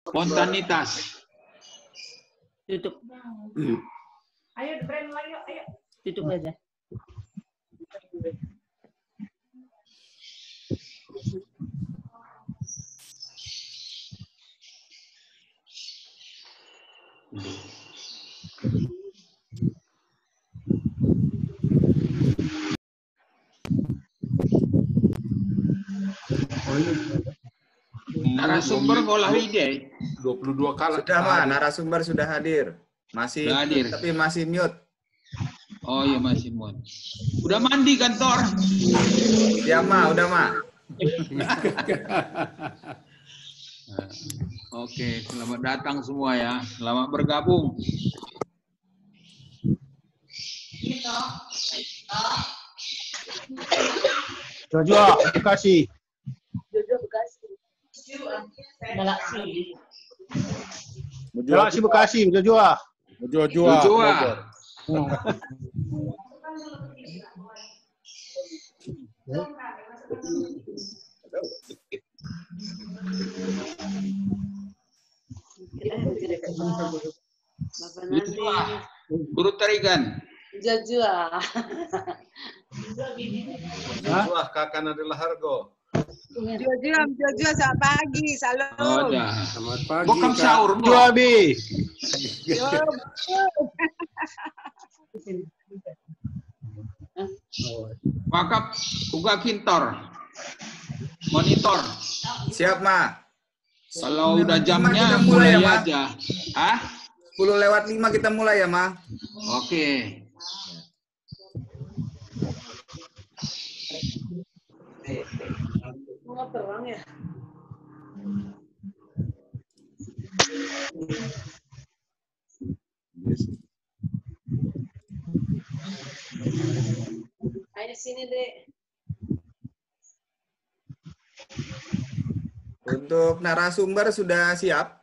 Spontanitas. Tutup. Ayo, brand lagi, ayo. Tutup aja. Narasumber ngolah ide. 22 kali. Sudah, Ma, narasumber sudah hadir. Masih Sudah hadir. tapi masih mute. Oh iya masih mau. Udah mandi kantor. Ya, Ma, udah, Ma. Oke, selamat datang semua ya. Selamat bergabung. Jojo, Bekasi. Jojo Bekasi. Galaksi. Galaksi Bekasi, Jojo. Jojoa. Jojoa. Guru tarikan. Jajua. Wah, Kakak adalah Hargo. Jojo, selamat pagi, salam. Oh, dah. Selamat pagi. Bokam Kak. sahur Jojo Abi. Wakap uga kintor. Monitor. Siap, Ma. Kalau udah Kita jamnya mulai mulai ya, Ma. aja. Hah? 10:05 kita mulai ya, Ma. Oke. Mau terang ya? Ayo sini, Dek. Untuk narasumber sudah siap?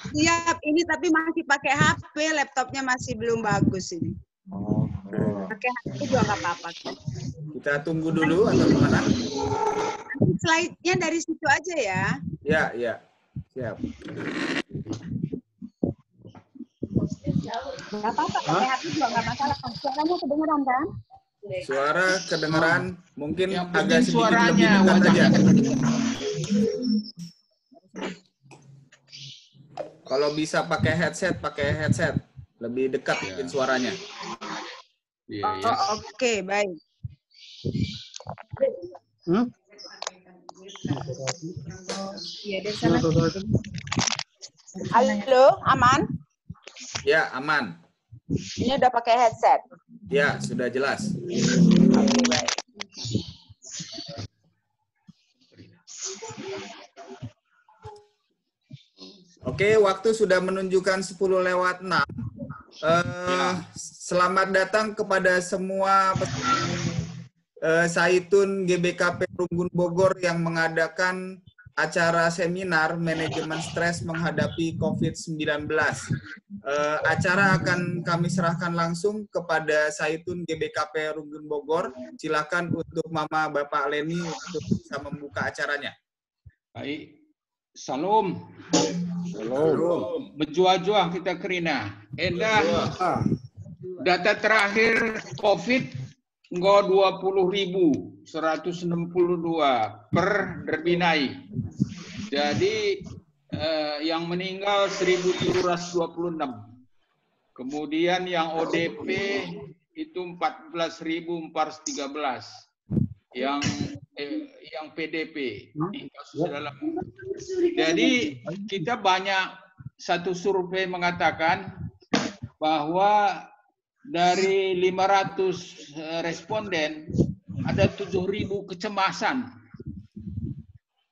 Siap, ini tapi masih pakai HP, laptopnya masih belum bagus ini. Pakai HP juga nggak apa-apa. Kita tunggu dulu atau gimana? Slide-nya dari situ aja ya. Ya, ya. Siap. Nggak apa-apa, pakai HP juga nggak masalah. Suaranya kedengeran kan? Suara kedengeran mungkin Yang agak penting sedikit suaranya, lebih dekat aja. wajahnya. Kalau bisa pakai headset. Lebih dekat mungkin suaranya. Iya, ya. Oh, oke, baik. Iya, dari sana. Halo, aman? Ya, aman. Ini udah pakai headset. Ya, sudah jelas. Oke, baik. Oke, waktu sudah menunjukkan 10:06. Selamat datang kepada semua Saitun GBKP Runggun Bogor yang mengadakan acara seminar manajemen stres menghadapi COVID-19. Acara akan kami serahkan langsung kepada Saitun GBKP Runggun Bogor. Silakan untuk Mama Bapak Leni untuk bisa membuka acaranya. Baik. Salam. Halo. Berjuang kita kerina. Endah. Data terakhir COVID nggo 20.162 per Derbinai. Jadi yang meninggal 1.726. Kemudian yang ODP itu 14.413. Yang PDP. Kasus dalam. Jadi kita banyak satu survei mengatakan bahwa dari 500 responden ada 7.000 kecemasan.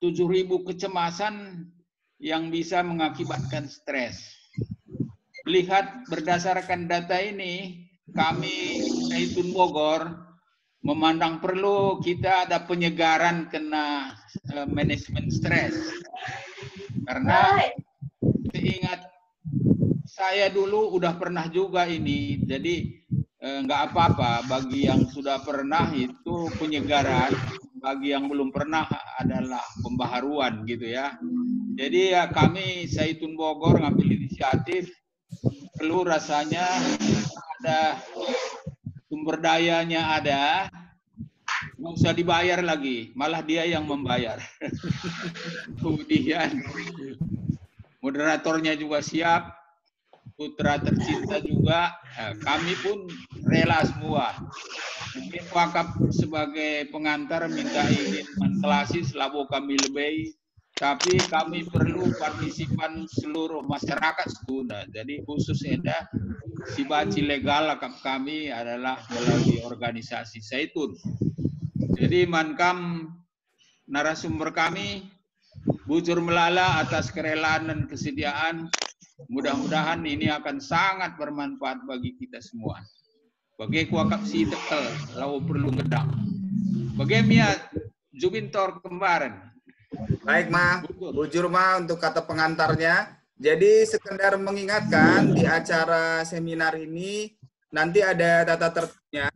7.000 kecemasan yang bisa mengakibatkan stres. Lihat berdasarkan data ini, kami Saitun Bogor memandang perlu kita ada penyegaran kena manajemen stres. Karena ingat saya dulu udah pernah juga ini, jadi nggak apa-apa bagi yang sudah pernah itu penyegaran, bagi yang belum pernah adalah pembaharuan gitu ya. Jadi ya kami Zaitun Bogor ngambil inisiatif, perlu rasanya ada sumber dayanya ada, nggak usah dibayar lagi, malah dia yang membayar. Kemudian moderatornya juga siap, putra tercinta juga, kami pun rela semua. Mungkin wakaf sebagai pengantar minta izin menklasis labu kami lebih, tapi kami perlu partisipan seluruh masyarakat Setuna. Jadi khusus Eda, si baci legal akap kami adalah melalui organisasi Zaitun. Jadi mankam narasumber kami, bujur melala atas kerelaan dan kesediaan. Mudah-mudahan ini akan sangat bermanfaat bagi kita semua. Bagi kuakap si tekel, lau perlu gedang. Bagi Mia Jubintor kemarin. Baik, Ma. Bujur, Ma, untuk kata pengantarnya. Jadi sekedar mengingatkan di acara seminar ini nanti ada tata tertibnya.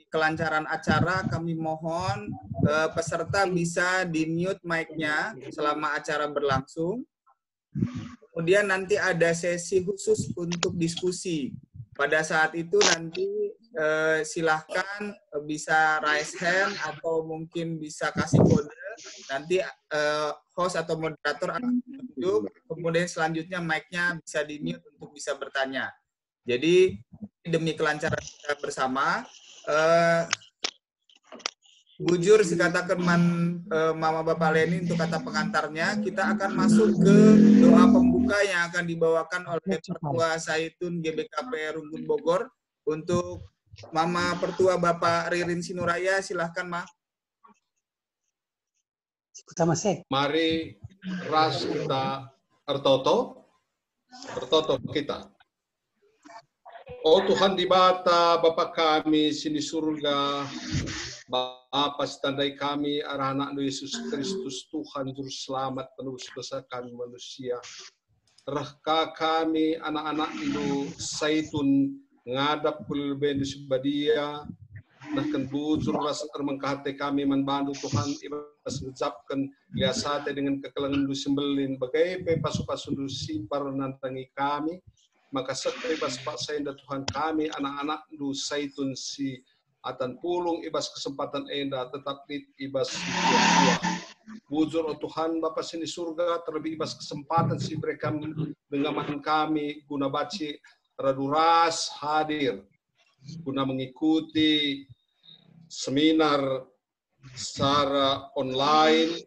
Kelancaran acara kami mohon peserta bisa di-mute mic-nya selama acara berlangsung. Kemudian nanti ada sesi khusus untuk diskusi. Pada saat itu nanti silahkan bisa raise hand atau mungkin bisa kasih kode. Nanti host atau moderator akan menunjuk, kemudian selanjutnya mic-nya bisa di-mute untuk bisa bertanya. Jadi demi kelancaran kita bersama, bujur dikatakan Mama Bapak Leni untuk kata pengantarnya, kita akan masuk ke doa pembuka yang akan dibawakan oleh Pertua Zaitun GBKP Runggun Bogor. Untuk Mama Pertua Bapak Ririn Sinuraya, silahkan, Ma. Mari ras kita ertoto kita. Oh Tuhan di bata Bapa kami sini surga, Bapa setandai kami arah anak Yesus Kristus Tuhan Juru Selamat penebus dosa kami manusia. Rahka kami anak-anak itu Zaitun ngadap kulben di sebadia. Nahkan bujur rasa termengkahati kami membantu Tuhan ibas mengucapkan biasa dengan kekelangan du sembelin bagai pasu-pasu du simpar nantangi kami maka sekali ibas pak saya Tuhan kami anak-anak du Zaitun si atan pulung ibas kesempatan enda tetap ibas tua bujur oh Tuhan Bapa sini surga terlebih ibas kesempatan si mereka dengan kami guna baci raduras hadir guna mengikuti seminar secara online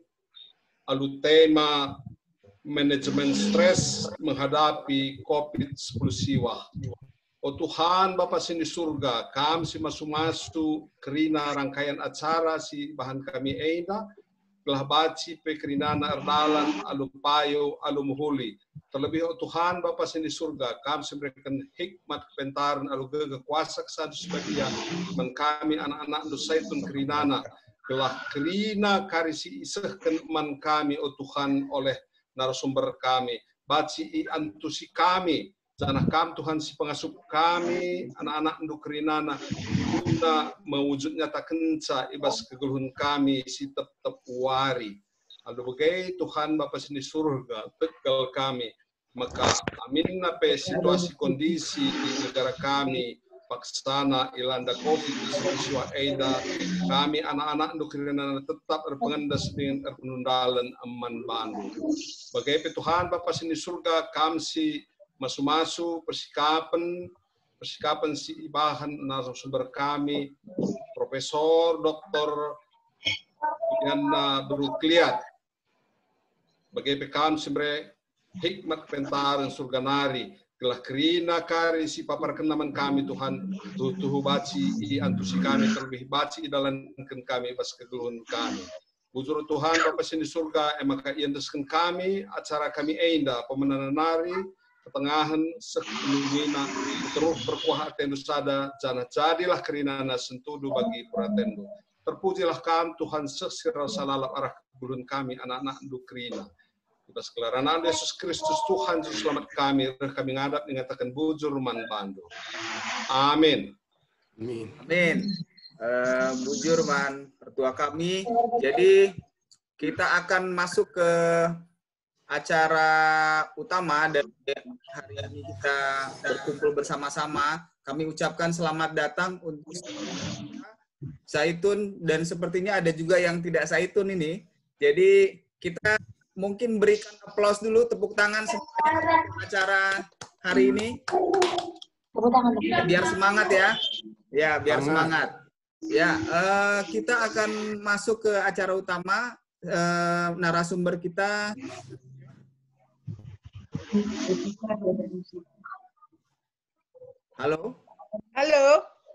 alu tema manajemen stres menghadapi COVID-19 siwa. Oh Tuhan Bapa sini surga, kami si masu-masu kerina rangkaian acara si bahan kami enda telah baci pekerinana erdalan alu payo alu muhuli. Terlebih oh Tuhan Bapa sini surga, kami memberikan hikmat kepentaran alu gege kuasa kesadu sebagian men kami anak-anak du Zaitun kerinana telah kerina karisi isehkan man kami oh Tuhan oleh narasumber kami. Baci i antusi kami, janah kami Tuhan si pengasuh kami, anak-anak du kerinana guna mewujudnya tak kenca ibas kegeluhan kami si tetap wari. Aduh bagai Tuhan Bapa sini surga tegal kami maka amin nape situasi kondisi di negara kami paksana ilanda COVID-19 eda kami anak-anak nukirina tetap berpengendas dengan penundalan aman bandu. Bagai Tuhan Bapa sini surga kami si masu-masu persikapan si bahan narasumber kami Profesor Dr. Yana Berukliat bagai pekam simbre hikmat pentaran surga nari telah kerina kari si papar kenaman kami Tuhan tuhu baci i antusi kami terlebih baci dalankan kami bas kegeluhan kami bujur Tuhan Bapa sini surga maka iandaskan kami acara kami enda pemenanan nari ketengahan sekelumina terus berkuah atendu sada jana jadilah kerinana sentudu bagi puratendu terpujilah kami Tuhan sesiral salalap arah kegeluhan kami anak-anak du kerina atas kelaranan Yesus Kristus Tuhan Juru Selamat kami ngadap mengatakan bujur man bandu. Amin. Amin. Bujur man pertua kami. Jadi kita akan masuk ke acara utama dari hari ini kita berkumpul bersama-sama. Kami ucapkan selamat datang untuk Zaitun, dan sepertinya ada juga yang tidak Zaitun ini. Jadi kita mungkin berikan aplaus dulu, tepuk tangan semuanya acara hari ini. Biar semangat ya. Ya, biar semangat. Ya, kita akan masuk ke acara utama. Narasumber kita. Halo. Halo.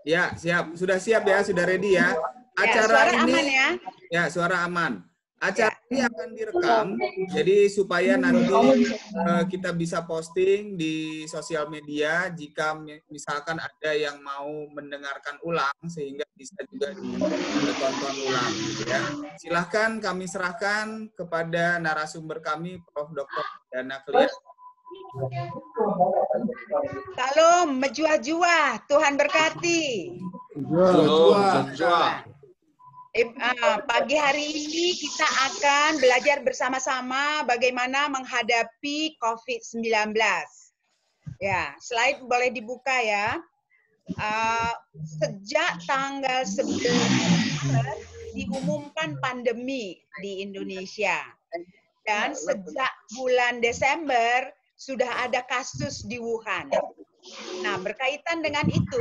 Ya, siap. Sudah siap ya, sudah ready ya. Acara suara ini aman ya. Ya, suara aman. Acara ini akan direkam, jadi supaya nanti kita bisa posting di sosial media jika misalkan ada yang mau mendengarkan ulang, sehingga bisa juga ditonton ulang. Ya. Silahkan kami serahkan kepada narasumber kami, Prof. Dr. Dana Kliat. Salam, menjua-jua. Tuhan berkati. Pagi hari ini kita akan belajar bersama-sama bagaimana menghadapi COVID-19. Ya, slide boleh dibuka ya. Sejak tanggal 11 Maret diumumkan pandemi di Indonesia. Dan sejak bulan Desember sudah ada kasus di Wuhan. Nah, berkaitan dengan itu,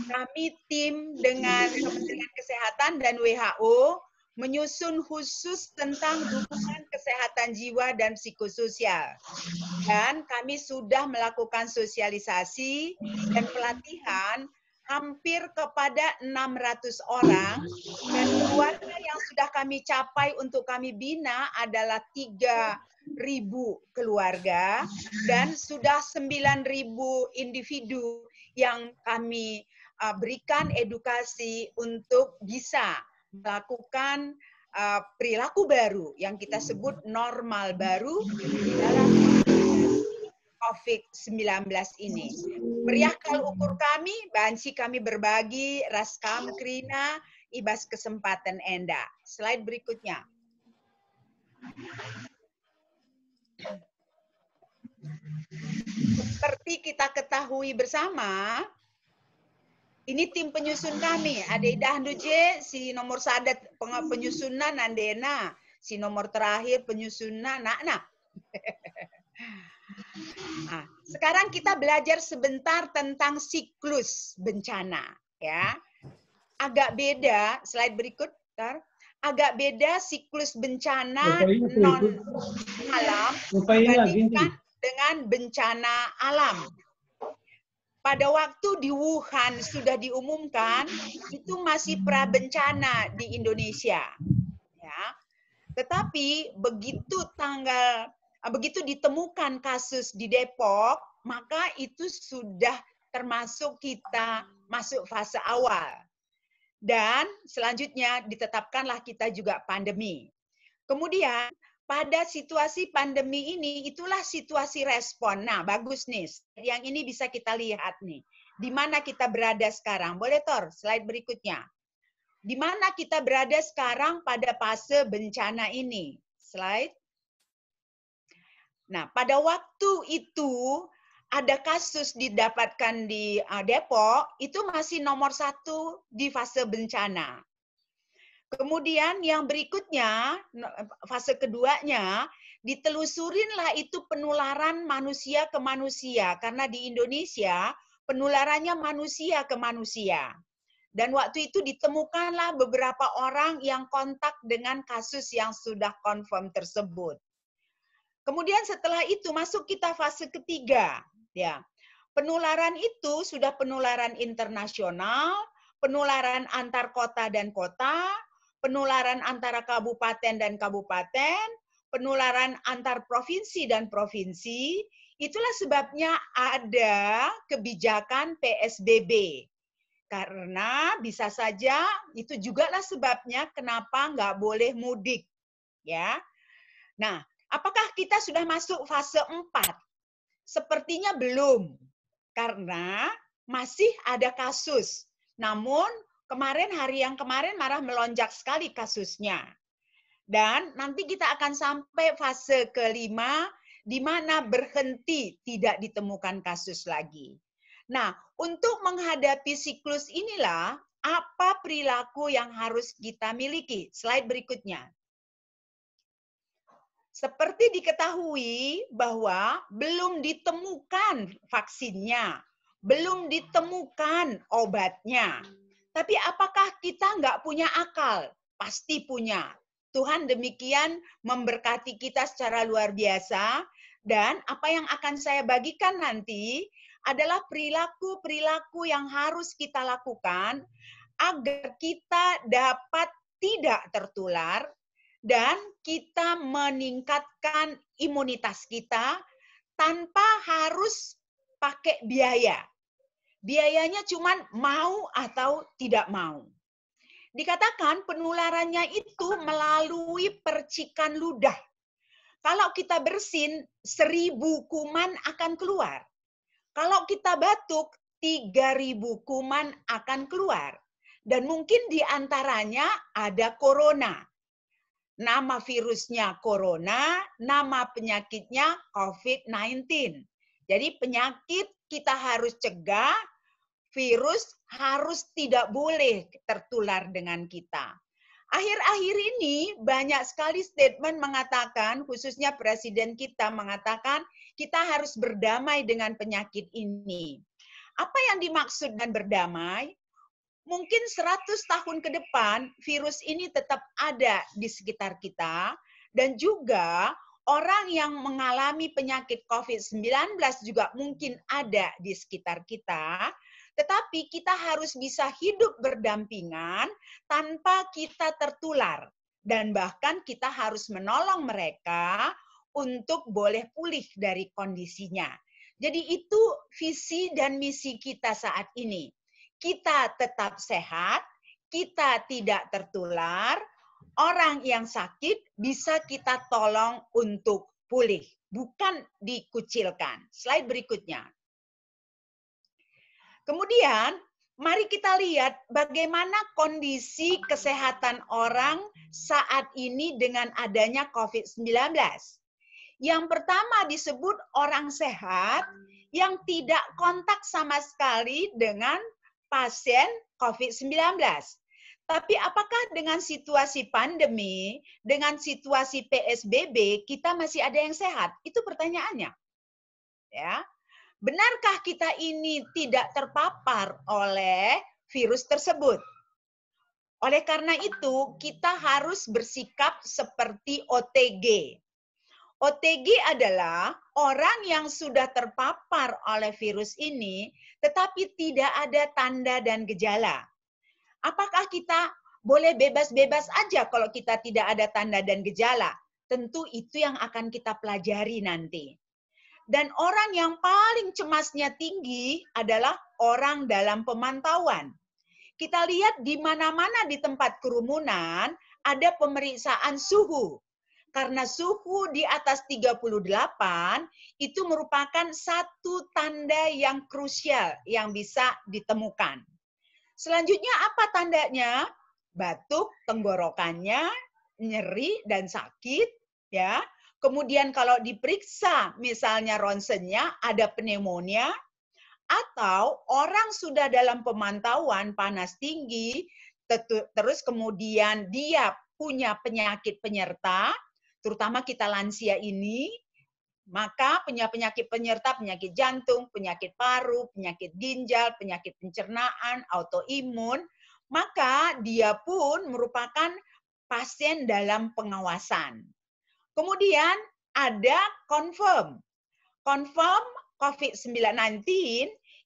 kami tim dengan Kementerian Kesehatan dan WHO menyusun khusus tentang dukungan kesehatan jiwa dan psikososial. Dan kami sudah melakukan sosialisasi dan pelatihan hampir kepada 600 orang, dan keluarga yang sudah kami capai untuk kami bina adalah 3.000 keluarga, dan sudah 9.000 individu yang kami berikan edukasi untuk bisa melakukan perilaku baru yang kita sebut normal baru di dalam COVID-19 ini. Meriah kalau ukur kami, bansi kami berbagi, raskam krina, ibas kesempatan enda. Slide berikutnya. Seperti kita ketahui bersama, ini tim penyusun kami. Ada Ida Handuje, si nomor sadat penyusunan Andena, si nomor terakhir penyusunan Nak. Nah, sekarang kita belajar sebentar tentang siklus bencana, ya. Agak beda, slide berikut, agak beda siklus bencana non alam dibandingkan dengan bencana alam. Pada waktu di Wuhan sudah diumumkan, itu masih prabencana di Indonesia, ya. Tetapi begitu ditemukan kasus di Depok, maka itu sudah termasuk kita masuk fase awal. Dan selanjutnya ditetapkanlah kita juga pandemi. Kemudian pada situasi pandemi ini, itulah situasi respon. Nah, bagus nih. Yang ini bisa kita lihat nih. Di mana kita berada sekarang. Boleh, Tor? Slide berikutnya. Di mana kita berada sekarang pada fase bencana ini. Slide. Nah, pada waktu itu ada kasus didapatkan di Depok, itu masih nomor 1 di fase bencana. Kemudian yang berikutnya, fase keduanya, ditelusurinlah itu penularan manusia ke manusia. Karena di Indonesia, penularannya manusia ke manusia. Dan waktu itu ditemukanlah beberapa orang yang kontak dengan kasus yang sudah confirm tersebut. Kemudian setelah itu masuk kita fase ketiga, ya. Penularan itu sudah penularan internasional, penularan antar kota dan kota, penularan antara kabupaten dan kabupaten, penularan antar provinsi dan provinsi. Itulah sebabnya ada kebijakan PSBB. Karena bisa saja itu jugalah sebabnya kenapa nggak boleh mudik, ya. Nah, apakah kita sudah masuk fase 4? Sepertinya belum, karena masih ada kasus. Namun, hari yang kemarin malah melonjak sekali kasusnya. Dan nanti kita akan sampai fase kelima, di mana berhenti tidak ditemukan kasus lagi. Nah, untuk menghadapi siklus inilah, apa perilaku yang harus kita miliki? Slide berikutnya. Seperti diketahui bahwa belum ditemukan vaksinnya, belum ditemukan obatnya. Tapi apakah kita nggak punya akal? Pasti punya. Tuhan demikian memberkati kita secara luar biasa. Dan apa yang akan saya bagikan nanti adalah perilaku-perilaku yang harus kita lakukan agar kita dapat tidak tertular dan kita meningkatkan imunitas kita tanpa harus pakai biaya. Biayanya cuma mau atau tidak mau. Dikatakan penularannya itu melalui percikan ludah. Kalau kita bersin, 1000 kuman akan keluar. Kalau kita batuk, 3000 kuman akan keluar. Dan mungkin di antaranya ada corona. Nama virusnya corona, nama penyakitnya COVID-19. Jadi penyakit kita harus cegah, virus harus tidak boleh tertular dengan kita. Akhir-akhir ini banyak sekali statement mengatakan, khususnya presiden kita mengatakan, kita harus berdamai dengan penyakit ini. Apa yang dimaksud dengan berdamai? Mungkin 100 tahun ke depan, virus ini tetap ada di sekitar kita, dan juga orang yang mengalami penyakit COVID-19 juga mungkin ada di sekitar kita, tetapi kita harus bisa hidup berdampingan tanpa kita tertular. Dan bahkan kita harus menolong mereka untuk boleh pulih dari kondisinya. Jadi itu visi dan misi kita saat ini. Kita tetap sehat, kita tidak tertular, orang yang sakit bisa kita tolong untuk pulih, bukan dikucilkan. Slide berikutnya. Kemudian, mari kita lihat bagaimana kondisi kesehatan orang saat ini dengan adanya COVID-19. Yang pertama disebut orang sehat yang tidak kontak sama sekali dengan pasien COVID-19. Tapi apakah dengan situasi pandemi, dengan situasi PSBB, kita masih ada yang sehat? Itu pertanyaannya. Ya. Benarkah kita ini tidak terpapar oleh virus tersebut? Oleh karena itu, kita harus bersikap seperti OTG. OTG adalah orang yang sudah terpapar oleh virus ini, tetapi tidak ada tanda dan gejala. Apakah kita boleh bebas-bebas aja kalau kita tidak ada tanda dan gejala? Tentu itu yang akan kita pelajari nanti. Dan orang yang paling cemasnya tinggi adalah orang dalam pemantauan. Kita lihat di mana-mana di tempat kerumunan ada pemeriksaan suhu. Karena suhu di atas 38 itu merupakan satu tanda yang krusial yang bisa ditemukan. Selanjutnya apa tandanya? Batuk, tenggorokannya, nyeri dan sakit, ya. Kemudian kalau diperiksa misalnya ronsennya ada pneumonia, atau orang sudah dalam pemantauan panas tinggi, terus kemudian dia punya penyakit penyerta, terutama kita lansia ini, maka punya penyakit penyerta, penyakit jantung, penyakit paru, penyakit ginjal, penyakit pencernaan, autoimun, maka dia pun merupakan pasien dalam pengawasan. Kemudian ada confirm. Confirm COVID-19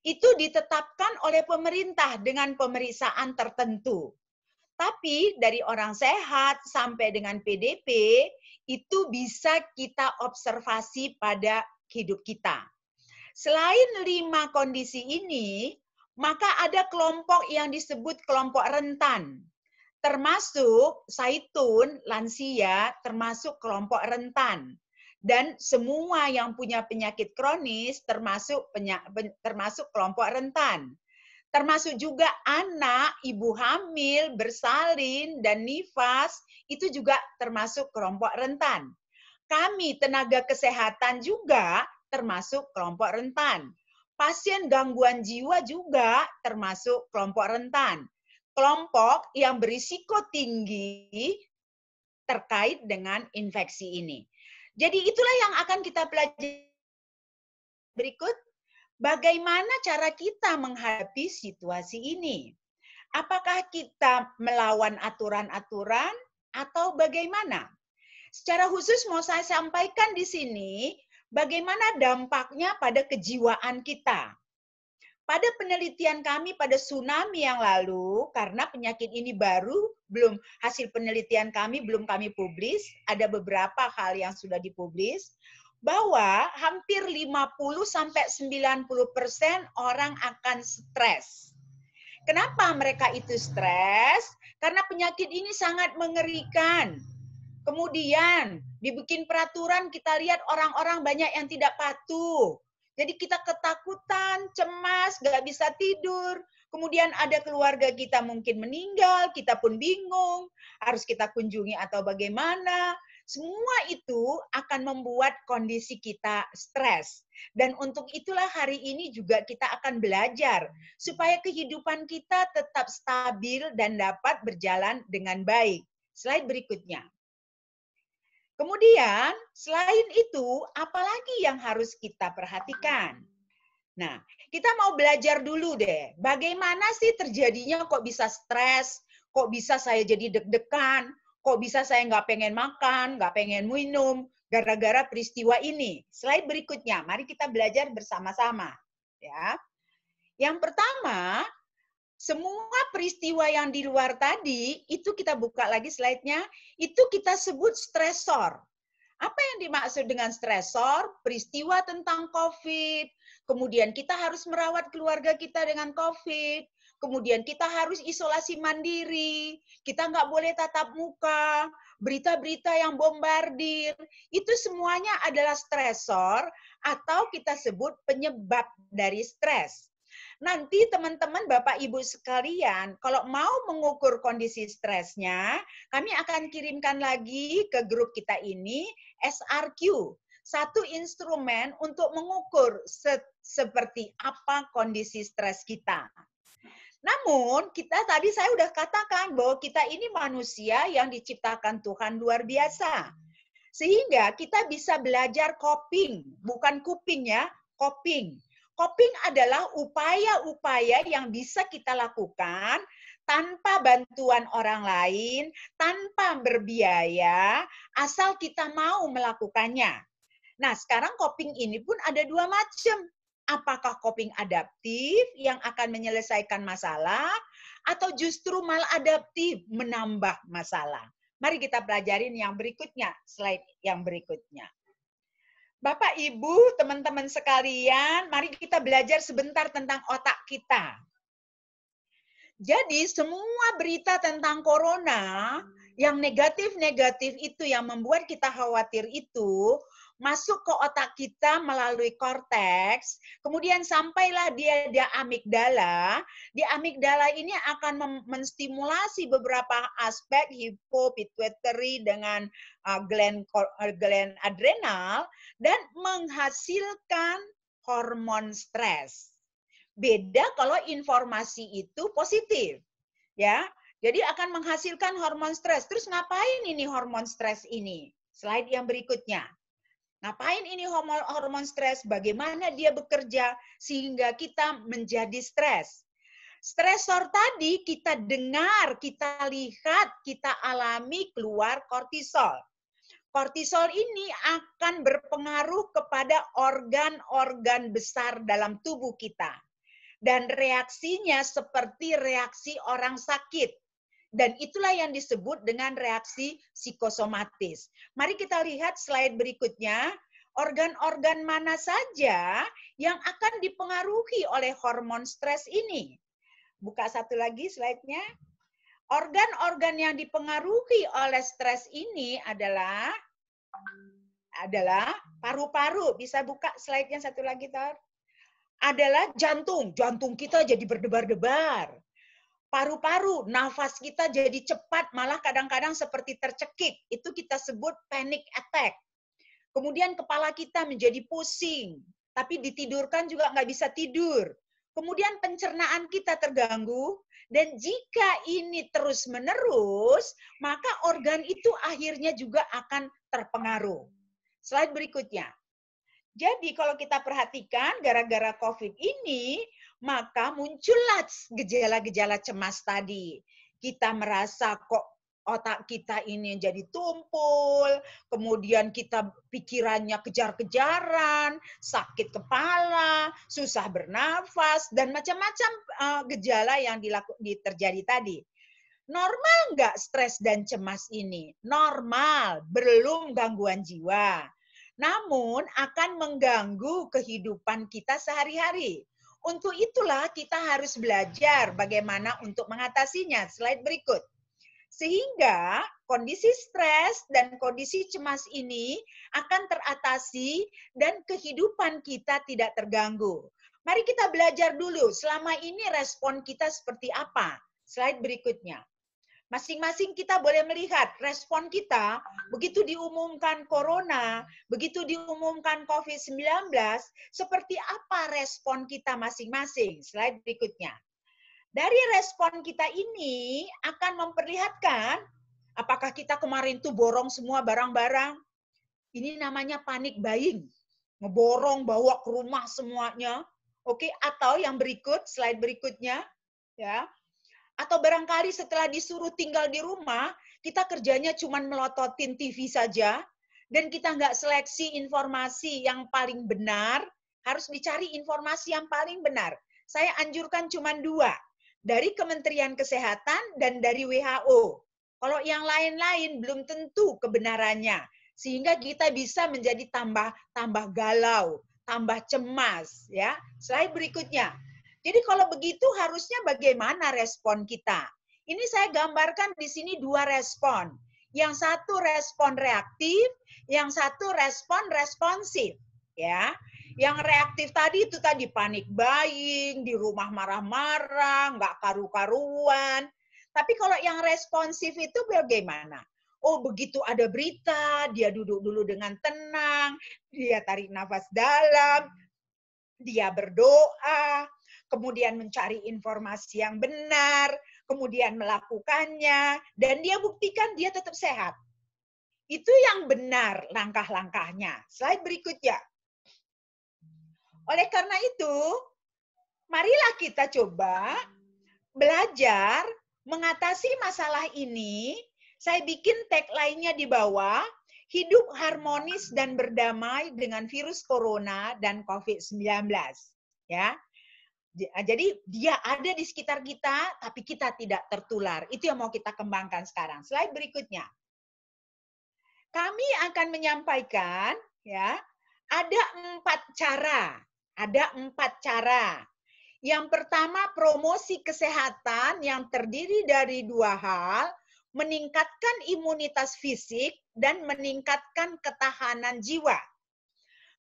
itu ditetapkan oleh pemerintah dengan pemeriksaan tertentu. Tapi dari orang sehat sampai dengan PDP, itu bisa kita observasi pada hidup kita. Selain 5 kondisi ini, maka ada kelompok yang disebut kelompok rentan. Termasuk zaitun, lansia, termasuk kelompok rentan. Dan semua yang punya penyakit kronis termasuk kelompok rentan. termasuk juga anak, ibu hamil, bersalin, dan nifas, itu juga termasuk kelompok rentan. Kami tenaga kesehatan juga termasuk kelompok rentan. Pasien gangguan jiwa juga termasuk kelompok rentan. Kelompok yang berisiko tinggi terkait dengan infeksi ini. Jadi itulah yang akan kita pelajari berikut. Bagaimana cara kita menghadapi situasi ini? Apakah kita melawan aturan-aturan atau bagaimana? Secara khusus mau saya sampaikan di sini bagaimana dampaknya pada kejiwaan kita. Pada penelitian kami pada tsunami yang lalu, karena penyakit ini baru, hasil penelitian kami belum kami publis, ada beberapa hal yang sudah dipublis, bahwa hampir 50-90% orang akan stres. Kenapa mereka itu stres? Karena penyakit ini sangat mengerikan. Kemudian dibikin peraturan, kita lihat orang-orang banyak yang tidak patuh. Jadi kita ketakutan, cemas, gak bisa tidur. Kemudian ada keluarga kita mungkin meninggal, kita pun bingung, harus kita kunjungi atau bagaimana. Semua itu akan membuat kondisi kita stres. Dan untuk itulah hari ini juga kita akan belajar supaya kehidupan kita tetap stabil dan dapat berjalan dengan baik. Slide berikutnya. Kemudian, selain itu, apalagi yang harus kita perhatikan? Nah, kita mau belajar dulu deh, bagaimana sih terjadinya kok bisa stres, kok bisa saya jadi deg-degan, kok bisa saya nggak pengen makan, nggak pengen minum, gara-gara peristiwa ini. Slide berikutnya, mari kita belajar bersama-sama. Ya. Yang pertama, semua peristiwa yang di luar tadi, itu kita buka lagi slide-nya, itu kita sebut stresor. Apa yang dimaksud dengan stresor? Peristiwa tentang COVID, kemudian kita harus merawat keluarga kita dengan COVID, kemudian kita harus isolasi mandiri, kita nggak boleh tatap muka, berita-berita yang bombardir, itu semuanya adalah stresor atau kita sebut penyebab dari stres. Nanti teman-teman Bapak Ibu sekalian, kalau mau mengukur kondisi stresnya, kami akan kirimkan lagi ke grup kita ini SRQ. Satu instrumen untuk mengukur seperti apa kondisi stres kita. Namun, tadi saya udah katakan bahwa kita ini manusia yang diciptakan Tuhan luar biasa. Sehingga kita bisa belajar coping, bukan kuping ya, coping. Coping adalah upaya-upaya yang bisa kita lakukan tanpa bantuan orang lain, tanpa berbiaya, asal kita mau melakukannya. Nah, sekarang coping ini pun ada dua macam. Apakah coping adaptif yang akan menyelesaikan masalah, atau justru maladaptif menambah masalah? Mari kita pelajarin yang berikutnya, slide yang berikutnya. Bapak, Ibu, teman-teman sekalian, mari kita belajar sebentar tentang otak kita. Jadi semua berita tentang corona yang negatif-negatif itu yang membuat kita khawatir itu masuk ke otak kita melalui korteks, kemudian sampailah dia di amigdala. Di amigdala ini akan menstimulasi beberapa aspek pituitary dengan gland adrenal dan menghasilkan hormon stres. Beda kalau informasi itu positif, ya. Jadi akan menghasilkan hormon stres. Terus ngapain ini hormon stres ini? Slide yang berikutnya. Ngapain ini hormon stres? Bagaimana dia bekerja sehingga kita menjadi stres? Stresor tadi kita dengar, kita lihat, kita alami keluar kortisol. Kortisol ini akan berpengaruh kepada organ-organ besar dalam tubuh kita. Dan reaksinya seperti reaksi orang sakit. Dan itulah yang disebut dengan reaksi psikosomatis. Mari kita lihat slide berikutnya. Organ-organ mana saja yang akan dipengaruhi oleh hormon stres ini? Buka satu lagi slide-nya. Organ-organ yang dipengaruhi oleh stres ini adalah paru-paru. Bisa buka slide-nya satu lagi, Tor. adalah jantung. Jantung kita jadi berdebar-debar. Paru-paru, nafas kita jadi cepat, malah kadang-kadang seperti tercekik. Itu kita sebut panic attack. Kemudian kepala kita menjadi pusing, tapi ditidurkan juga nggak bisa tidur. Kemudian pencernaan kita terganggu, dan jika ini terus-menerus, maka organ itu akhirnya juga akan terpengaruh. Slide berikutnya. Jadi kalau kita perhatikan, gara-gara COVID ini, maka muncullah gejala-gejala cemas tadi. Kita merasa kok otak kita ini jadi tumpul, kemudian kita pikirannya kejar-kejaran, sakit kepala, susah bernafas, dan macam-macam gejala yang terjadi tadi. Normal nggak stres dan cemas ini? Normal, belum gangguan jiwa. Namun akan mengganggu kehidupan kita sehari-hari. Untuk itulah kita harus belajar bagaimana untuk mengatasinya. Slide berikut. Sehingga kondisi stres dan kondisi cemas ini akan teratasi dan kehidupan kita tidak terganggu. Mari kita belajar dulu, selama ini respon kita seperti apa? Slide berikutnya. Masing-masing kita boleh melihat respon kita begitu diumumkan corona, begitu diumumkan COVID-19, seperti apa respon kita masing-masing. Slide berikutnya. Dari respon kita ini akan memperlihatkan apakah kita kemarin tuh borong semua barang-barang. Ini namanya panic buying. Ngeborong, bawa ke rumah semuanya. Oke, atau yang berikut, slide berikutnya, ya. Atau barangkali setelah disuruh tinggal di rumah, kita kerjanya cuma melototin TV saja, dan kita nggak seleksi informasi yang paling benar, harus dicari informasi yang paling benar. Saya anjurkan cuma 2, dari Kementerian Kesehatan dan dari WHO. Kalau yang lain-lain belum tentu kebenarannya, sehingga kita bisa menjadi tambah galau, tambah cemas. Ya, slide berikutnya. Jadi kalau begitu harusnya bagaimana respon kita? Ini saya gambarkan di sini 2 respon. Yang satu respon reaktif, yang satu respon responsif. Ya, yang reaktif tadi itu tadi panik buying, di rumah marah-marah, nggak karu-karuan. Tapi kalau yang responsif itu bagaimana? Oh, begitu ada berita, dia duduk dulu dengan tenang, dia tarik nafas dalam, dia berdoa, kemudian mencari informasi yang benar, kemudian melakukannya, dan dia buktikan dia tetap sehat. Itu yang benar langkah-langkahnya. Slide berikutnya. Oleh karena itu, marilah kita coba belajar mengatasi masalah ini. Saya bikin tagline-nya di bawah, hidup harmonis dan berdamai dengan virus corona dan COVID-19. Ya. Jadi dia ada di sekitar kita, tapi kita tidak tertular. Itu yang mau kita kembangkan sekarang. Slide berikutnya. Kami akan menyampaikan, ya, ada 4 cara. Ada 4 cara. Yang pertama, promosi kesehatan yang terdiri dari 2 hal, meningkatkan imunitas fisik dan meningkatkan ketahanan jiwa.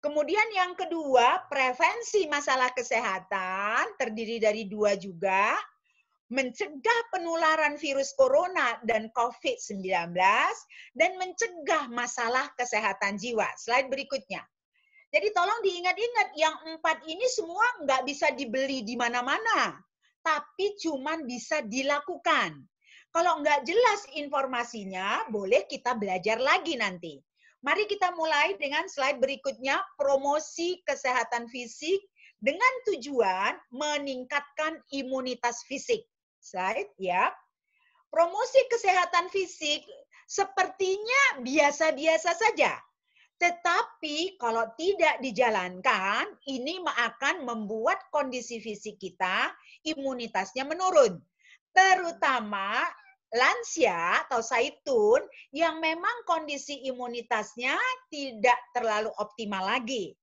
Kemudian yang kedua, prevensi masalah kesehatan, terdiri dari 2 juga, mencegah penularan virus corona dan COVID-19, dan mencegah masalah kesehatan jiwa. Slide berikutnya. Jadi tolong diingat-ingat, yang 4 ini semua nggak bisa dibeli di mana-mana, tapi cuman bisa dilakukan. Kalau nggak jelas informasinya, boleh kita belajar lagi nanti. Mari kita mulai dengan slide berikutnya, promosi kesehatan fisik dengan tujuan meningkatkan imunitas fisik. Slide ya. Promosi kesehatan fisik sepertinya biasa-biasa saja. Tetapi kalau tidak dijalankan, ini akan membuat kondisi fisik kita, imunitasnya menurun. Terutama lansia atau saitun yang memang kondisi imunitasnya tidak terlalu optimal lagi.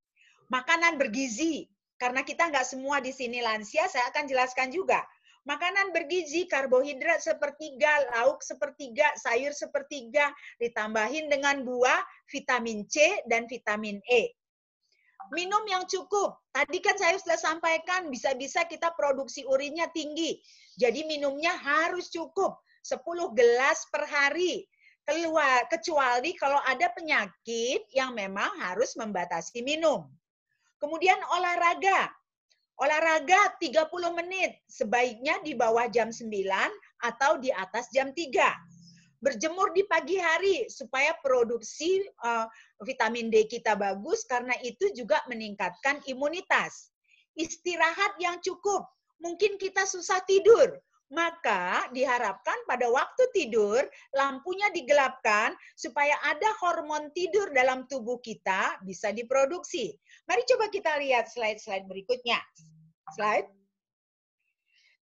Makanan bergizi, karena kita nggak semua di sini lansia, saya akan jelaskan juga. Makanan bergizi, karbohidrat sepertiga, lauk sepertiga, sayur sepertiga, ditambahin dengan buah, vitamin C dan vitamin E. Minum yang cukup. Tadi kan saya sudah sampaikan bisa-bisa kita produksi urinnya tinggi. Jadi minumnya harus cukup 10 gelas per hari. Kecuali kalau ada penyakit yang memang harus membatasi minum. Kemudian olahraga. Olahraga 30 menit, sebaiknya di bawah jam 9 atau di atas jam 3. Berjemur di pagi hari supaya produksi vitamin D kita bagus, karena itu juga meningkatkan imunitas. Istirahat yang cukup. Mungkin kita susah tidur, maka diharapkan pada waktu tidur lampunya digelapkan supaya ada hormon tidur dalam tubuh kita bisa diproduksi. Mari coba kita lihat slide-slide berikutnya. Slide.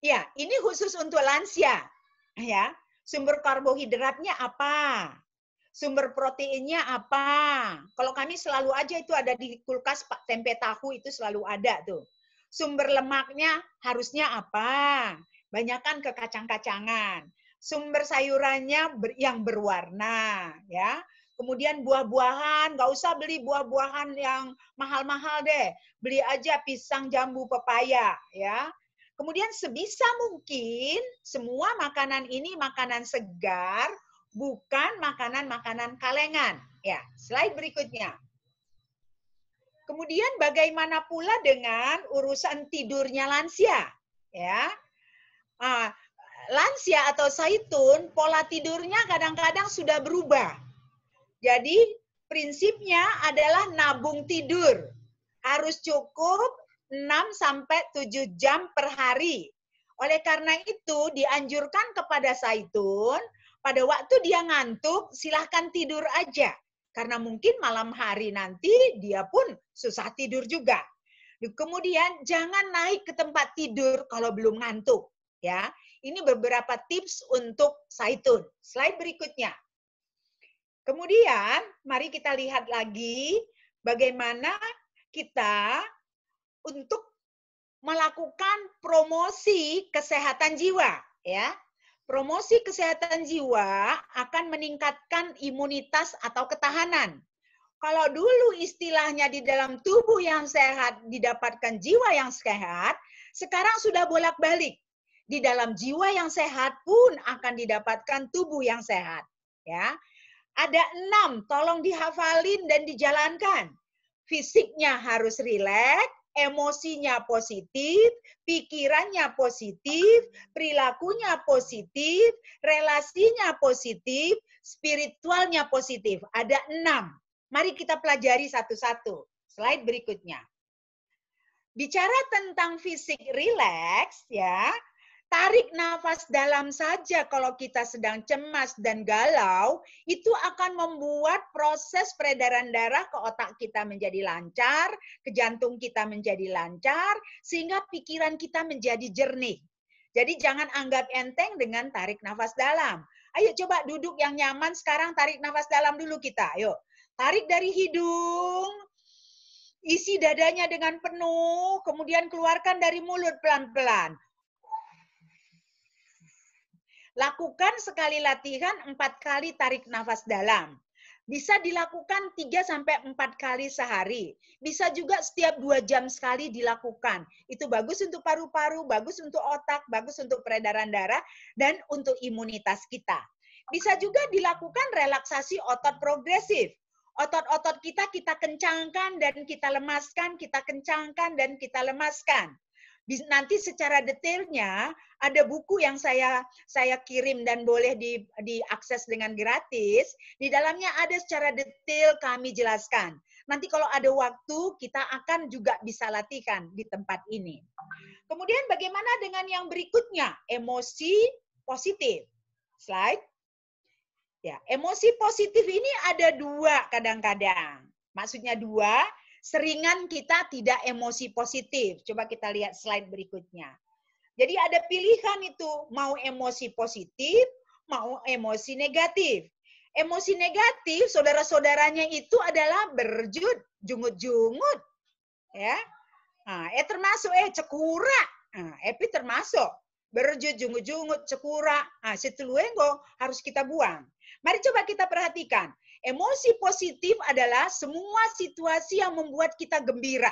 Ya, ini khusus untuk lansia. Ya. Sumber karbohidratnya apa? Sumber proteinnya apa? Kalau kami selalu aja itu ada di kulkas, Pak, tempe tahu itu selalu ada tuh. Sumber lemaknya harusnya apa? Banyakan ke kacang-kacangan. Sumber sayurannya yang berwarna, ya. Kemudian buah-buahan, nggak usah beli buah-buahan yang mahal-mahal deh. Beli aja pisang, jambu, pepaya, ya. Kemudian sebisa mungkin semua makanan ini makanan segar, bukan makanan-makanan kalengan. Ya, slide berikutnya. Kemudian bagaimana pula dengan urusan tidurnya lansia? Ya, lansia atau zaitun, pola tidurnya kadang-kadang sudah berubah. Jadi prinsipnya adalah nabung tidur. Harus cukup 6-7 jam per hari. Oleh karena itu dianjurkan kepada zaitun, pada waktu dia ngantuk silahkan tidur aja. Karena mungkin malam hari nanti dia pun susah tidur juga. Kemudian jangan naik ke tempat tidur kalau belum ngantuk. Ya, ini beberapa tips untuk zaitun. Slide berikutnya. Kemudian mari kita lihat lagi bagaimana kita untuk melakukan promosi kesehatan jiwa, ya. Promosi kesehatan jiwa akan meningkatkan imunitas atau ketahanan. Kalau dulu istilahnya di dalam tubuh yang sehat didapatkan jiwa yang sehat, sekarang sudah bolak-balik. Di dalam jiwa yang sehat pun akan didapatkan tubuh yang sehat, ya. Ada 6, tolong dihafalin dan dijalankan. Fisiknya harus rileks, emosinya positif, pikirannya positif, perilakunya positif, relasinya positif, spiritualnya positif. Ada 6. Mari kita pelajari satu-satu. Slide berikutnya. Bicara tentang fisik rileks, ya, tarik nafas dalam saja kalau kita sedang cemas dan galau, itu akan membuat proses peredaran darah ke otak kita menjadi lancar, ke jantung kita menjadi lancar, sehingga pikiran kita menjadi jernih. Jadi jangan anggap enteng dengan tarik nafas dalam. Ayo coba duduk yang nyaman, sekarang tarik nafas dalam dulu kita. Ayo, tarik dari hidung, isi dadanya dengan penuh, kemudian keluarkan dari mulut pelan-pelan. Lakukan sekali latihan 4 kali tarik nafas dalam. Bisa dilakukan 3-4 kali sehari. Bisa juga setiap 2 jam sekali dilakukan. Itu bagus untuk paru-paru, bagus untuk otak, bagus untuk peredaran darah, dan untuk imunitas kita. Bisa juga dilakukan relaksasi otot progresif. Otot-otot kita kencangkan dan kita lemaskan, kita kencangkan dan kita lemaskan. Nanti secara detailnya ada buku yang saya kirim dan boleh diakses dengan gratis. Di dalamnya ada secara detail kami jelaskan. Nanti kalau ada waktu kita akan juga bisa latihan di tempat ini. Kemudian bagaimana dengan yang berikutnya? Emosi positif. Slide. Ya, emosi positif ini ada 2 kadang-kadang. Maksudnya 2. Seringan kita tidak emosi positif. Coba kita lihat slide berikutnya. Jadi ada pilihan itu, mau emosi positif, mau emosi negatif. Emosi negatif, saudara-saudaranya itu adalah berjut, jungut-jungut. Ya. Nah, termasuk cekura. Nah, epi termasuk. Berjut, jungut-jungut, cekura. Nah, situluenggo harus kita buang. Mari coba kita perhatikan. Emosi positif adalah semua situasi yang membuat kita gembira.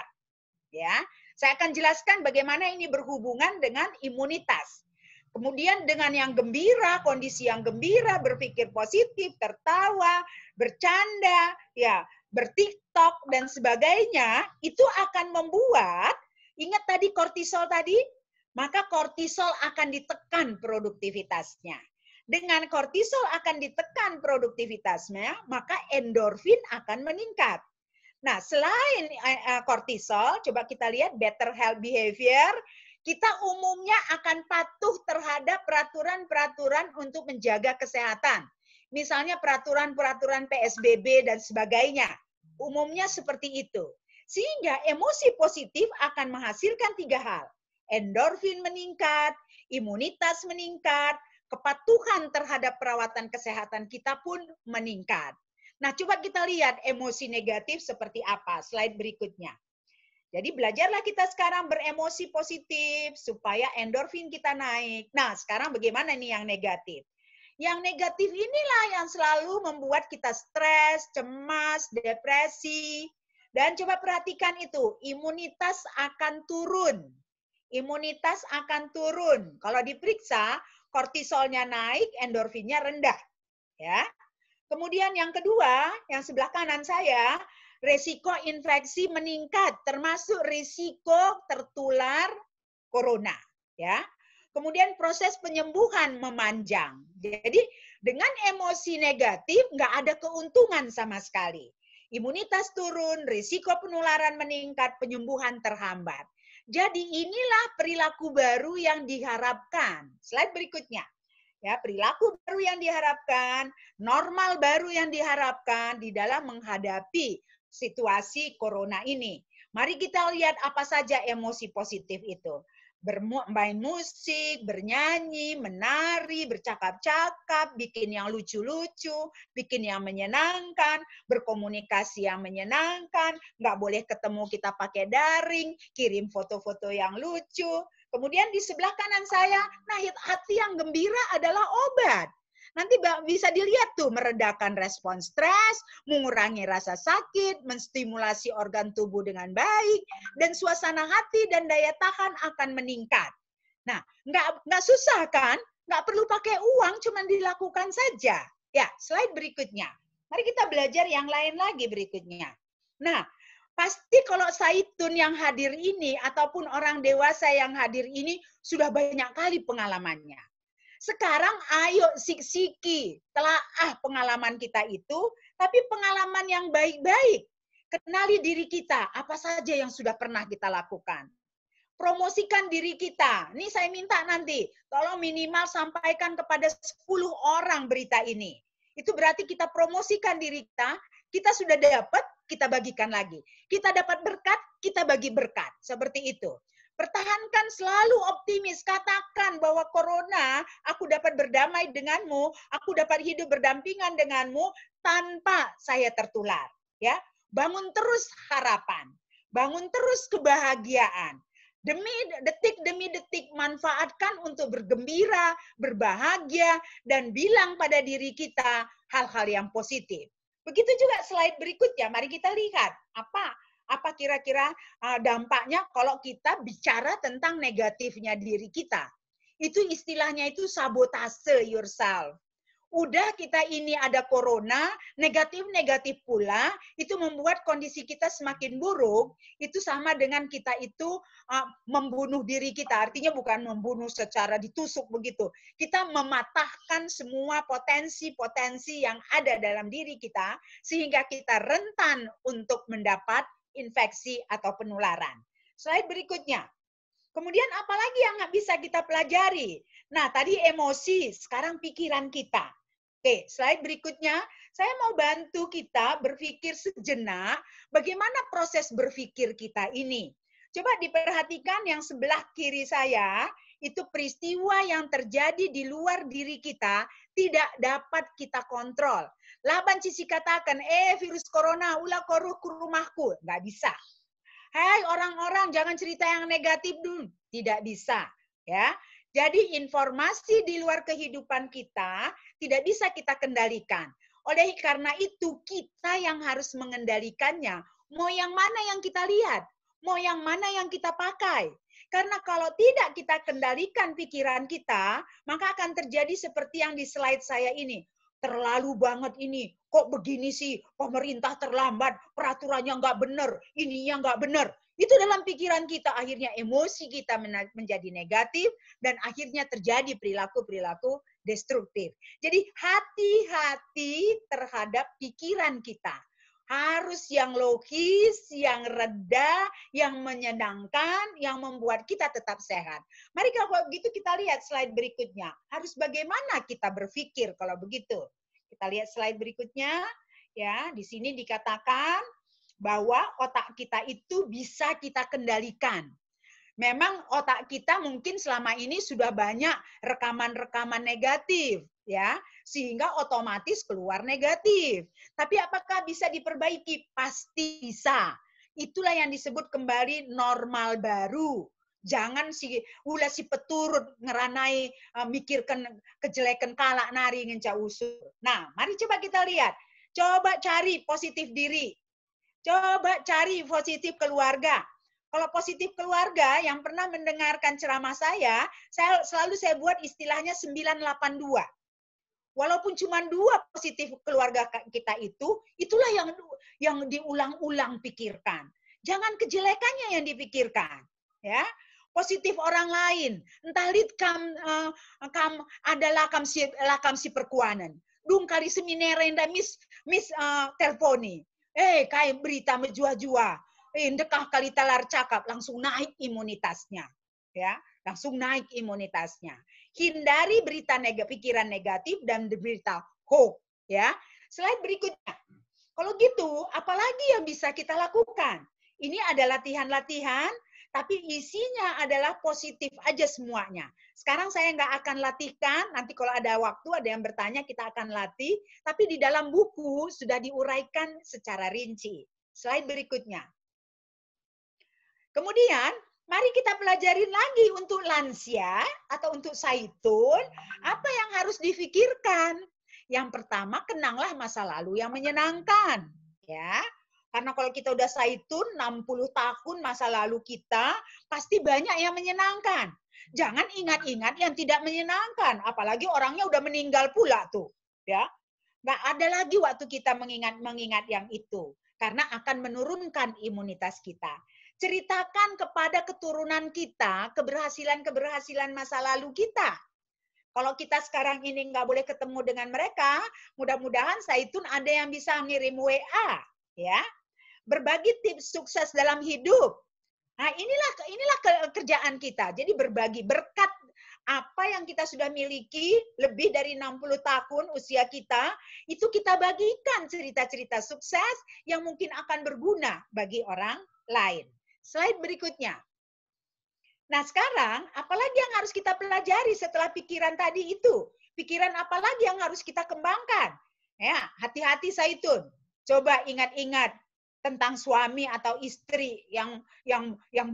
Ya, saya akan jelaskan bagaimana ini berhubungan dengan imunitas. Kemudian dengan yang gembira, kondisi yang gembira, berpikir positif, tertawa, bercanda, ya, bertiktok dan sebagainya, itu akan membuat, ingat tadi kortisol tadi, maka kortisol akan ditekan produktivitasnya. Dengan kortisol akan ditekan produktivitasnya, maka endorfin akan meningkat. Nah, selain kortisol, coba kita lihat better health behavior, kita umumnya akan patuh terhadap peraturan-peraturan untuk menjaga kesehatan. Misalnya peraturan-peraturan PSBB dan sebagainya. Umumnya seperti itu. Sehingga emosi positif akan menghasilkan 3 hal. Endorfin meningkat, imunitas meningkat, kepatuhan terhadap perawatan kesehatan kita pun meningkat. Nah, coba kita lihat emosi negatif seperti apa. Slide berikutnya. Jadi belajarlah kita sekarang beremosi positif supaya endorfin kita naik. Nah, sekarang bagaimana nih yang negatif? Yang negatif inilah yang selalu membuat kita stres, cemas, depresi. Dan coba perhatikan itu, imunitas akan turun. Imunitas akan turun. Kalau diperiksa, kortisolnya naik, endorfinnya rendah. Ya. Kemudian yang kedua, yang sebelah kanan saya, resiko infeksi meningkat, termasuk risiko tertular corona. Ya. Kemudian proses penyembuhan memanjang. Jadi dengan emosi negatif nggak ada keuntungan sama sekali. Imunitas turun, risiko penularan meningkat, penyembuhan terhambat. Jadi inilah perilaku baru yang diharapkan. Slide berikutnya. Ya, perilaku baru yang diharapkan, normal baru yang diharapkan di dalam menghadapi situasi corona ini. Mari kita lihat apa saja emosi positif itu. Bermain musik, bernyanyi, menari, bercakap-cakap, bikin yang lucu-lucu, bikin yang menyenangkan, berkomunikasi yang menyenangkan, nggak boleh ketemu kita pakai daring, kirim foto-foto yang lucu. Kemudian di sebelah kanan saya, nah hati yang gembira adalah obat. Nanti bisa dilihat tuh, meredakan respon stres, mengurangi rasa sakit, menstimulasi organ tubuh dengan baik, dan suasana hati dan daya tahan akan meningkat. Nah, nggak susah kan? Nggak perlu pakai uang, cuma dilakukan saja. Ya, slide berikutnya. Mari kita belajar yang lain lagi berikutnya. Nah, pasti kalau Saitun yang hadir ini, ataupun orang dewasa yang hadir ini, sudah banyak kali pengalamannya. Sekarang ayo sik-siki, telaah pengalaman kita itu, tapi pengalaman yang baik-baik. Kenali diri kita, apa saja yang sudah pernah kita lakukan. Promosikan diri kita. Ini saya minta nanti, tolong minimal sampaikan kepada 10 orang berita ini. Itu berarti kita promosikan diri kita sudah dapat, kita bagikan lagi. Kita dapat berkat, kita bagi berkat. Seperti itu. Pertahankan selalu optimis, katakan bahwa corona, aku dapat berdamai denganmu, aku dapat hidup berdampingan denganmu tanpa saya tertular. Ya, bangun terus harapan, bangun terus kebahagiaan. Demi detik manfaatkan untuk bergembira, berbahagia, dan bilang pada diri kita hal-hal yang positif. Begitu juga slide berikutnya, mari kita lihat apa kira-kira dampaknya kalau kita bicara tentang negatifnya diri kita. Itu istilahnya itu sabotase yourself. Udah kita ini ada corona, negatif-negatif pula, itu membuat kondisi kita semakin buruk, itu sama dengan kita itu membunuh diri kita. Artinya bukan membunuh secara ditusuk begitu. Kita mematahkan semua potensi-potensi yang ada dalam diri kita, sehingga kita rentan untuk mendapat infeksi atau penularan. Slide berikutnya. Kemudian apalagi yang bisa kita pelajari? Nah, tadi emosi, sekarang pikiran kita. Oke, slide berikutnya. Saya mau bantu kita berpikir sejenak bagaimana proses berpikir kita ini. Coba diperhatikan yang sebelah kiri saya, itu peristiwa yang terjadi di luar diri kita tidak dapat kita kontrol. Laban Cici katakan, virus corona, ulah koruh ke rumahku. Nggak bisa. Hai orang-orang, jangan cerita yang negatif dulu. Tidak bisa. Ya. Jadi informasi di luar kehidupan kita tidak bisa kita kendalikan. Oleh karena itu, kita yang harus mengendalikannya. Mau yang mana yang kita lihat? Mau yang mana yang kita pakai? Karena kalau tidak kita kendalikan pikiran kita, maka akan terjadi seperti yang di slide saya ini. Terlalu banget ini, kok begini sih, pemerintah terlambat, peraturannya nggak benar, ininya nggak benar. Itu dalam pikiran kita, akhirnya emosi kita menjadi negatif, dan akhirnya terjadi perilaku-perilaku destruktif. Jadi hati-hati terhadap pikiran kita. Harus yang logis, yang reda, yang menyenangkan, yang membuat kita tetap sehat. Mari kalau begitu kita lihat slide berikutnya. Harus bagaimana kita berpikir kalau begitu. Kita lihat slide berikutnya. Ya, di sini dikatakan bahwa otak kita itu bisa kita kendalikan. Memang otak kita mungkin selama ini sudah banyak rekaman-rekaman negatif, ya, sehingga otomatis keluar negatif. Tapi apakah bisa diperbaiki? Pasti bisa. Itulah yang disebut kembali normal baru. Jangan si peturut ngeranai mikirkan kejelekan kalak nari ngenca usur. Nah, mari coba kita lihat. Coba cari positif diri. Coba cari positif keluarga. Kalau positif keluarga yang pernah mendengarkan ceramah saya selalu saya buat istilahnya 982. Walaupun cuma 2 positif keluarga kita itu, itulah yang diulang-ulang pikirkan. Jangan kejelekannya yang dipikirkan, ya. Positif orang lain, entah kam adalah kam si perkuanan. Dung kali seminere nda mis telponi. Kayak berita menjua-jua. Dekah kali talar cakap, langsung naik imunitasnya. Ya, langsung naik imunitasnya. Hindari berita pikiran negatif dan berita hoax. Ya, slide berikutnya. Kalau gitu, apalagi yang bisa kita lakukan? Ini ada latihan-latihan, tapi isinya adalah positif aja semuanya. Sekarang saya nggak akan latihkan, nanti kalau ada waktu, ada yang bertanya, kita akan latih. Tapi di dalam buku sudah diuraikan secara rinci. Slide berikutnya. Kemudian, mari kita pelajarin lagi untuk lansia atau untuk saitun, apa yang harus difikirkan. Yang pertama, kenanglah masa lalu yang menyenangkan. Ya, karena kalau kita udah saitun, 60 tahun masa lalu kita, pasti banyak yang menyenangkan. Jangan ingat-ingat yang tidak menyenangkan, apalagi orangnya udah meninggal pula tuh. Ya, nggak ada lagi waktu kita mengingat yang itu, karena akan menurunkan imunitas kita. Ceritakan kepada keturunan kita keberhasilan-keberhasilan masa lalu kita. Kalau kita sekarang ini nggak boleh ketemu dengan mereka, mudah-mudahan Saitun ada yang bisa ngirim WA, ya. Berbagi tips sukses dalam hidup. Nah, inilah kerjaan kita. Jadi berbagi berkat apa yang kita sudah miliki lebih dari 60 tahun usia kita, itu kita bagikan cerita-cerita sukses yang mungkin akan berguna bagi orang lain. Slide berikutnya. Nah sekarang, apalagi yang harus kita pelajari setelah pikiran tadi itu? Pikiran apalagi yang harus kita kembangkan? Ya, hati-hati Saitun. Coba ingat-ingat tentang suami atau istri yang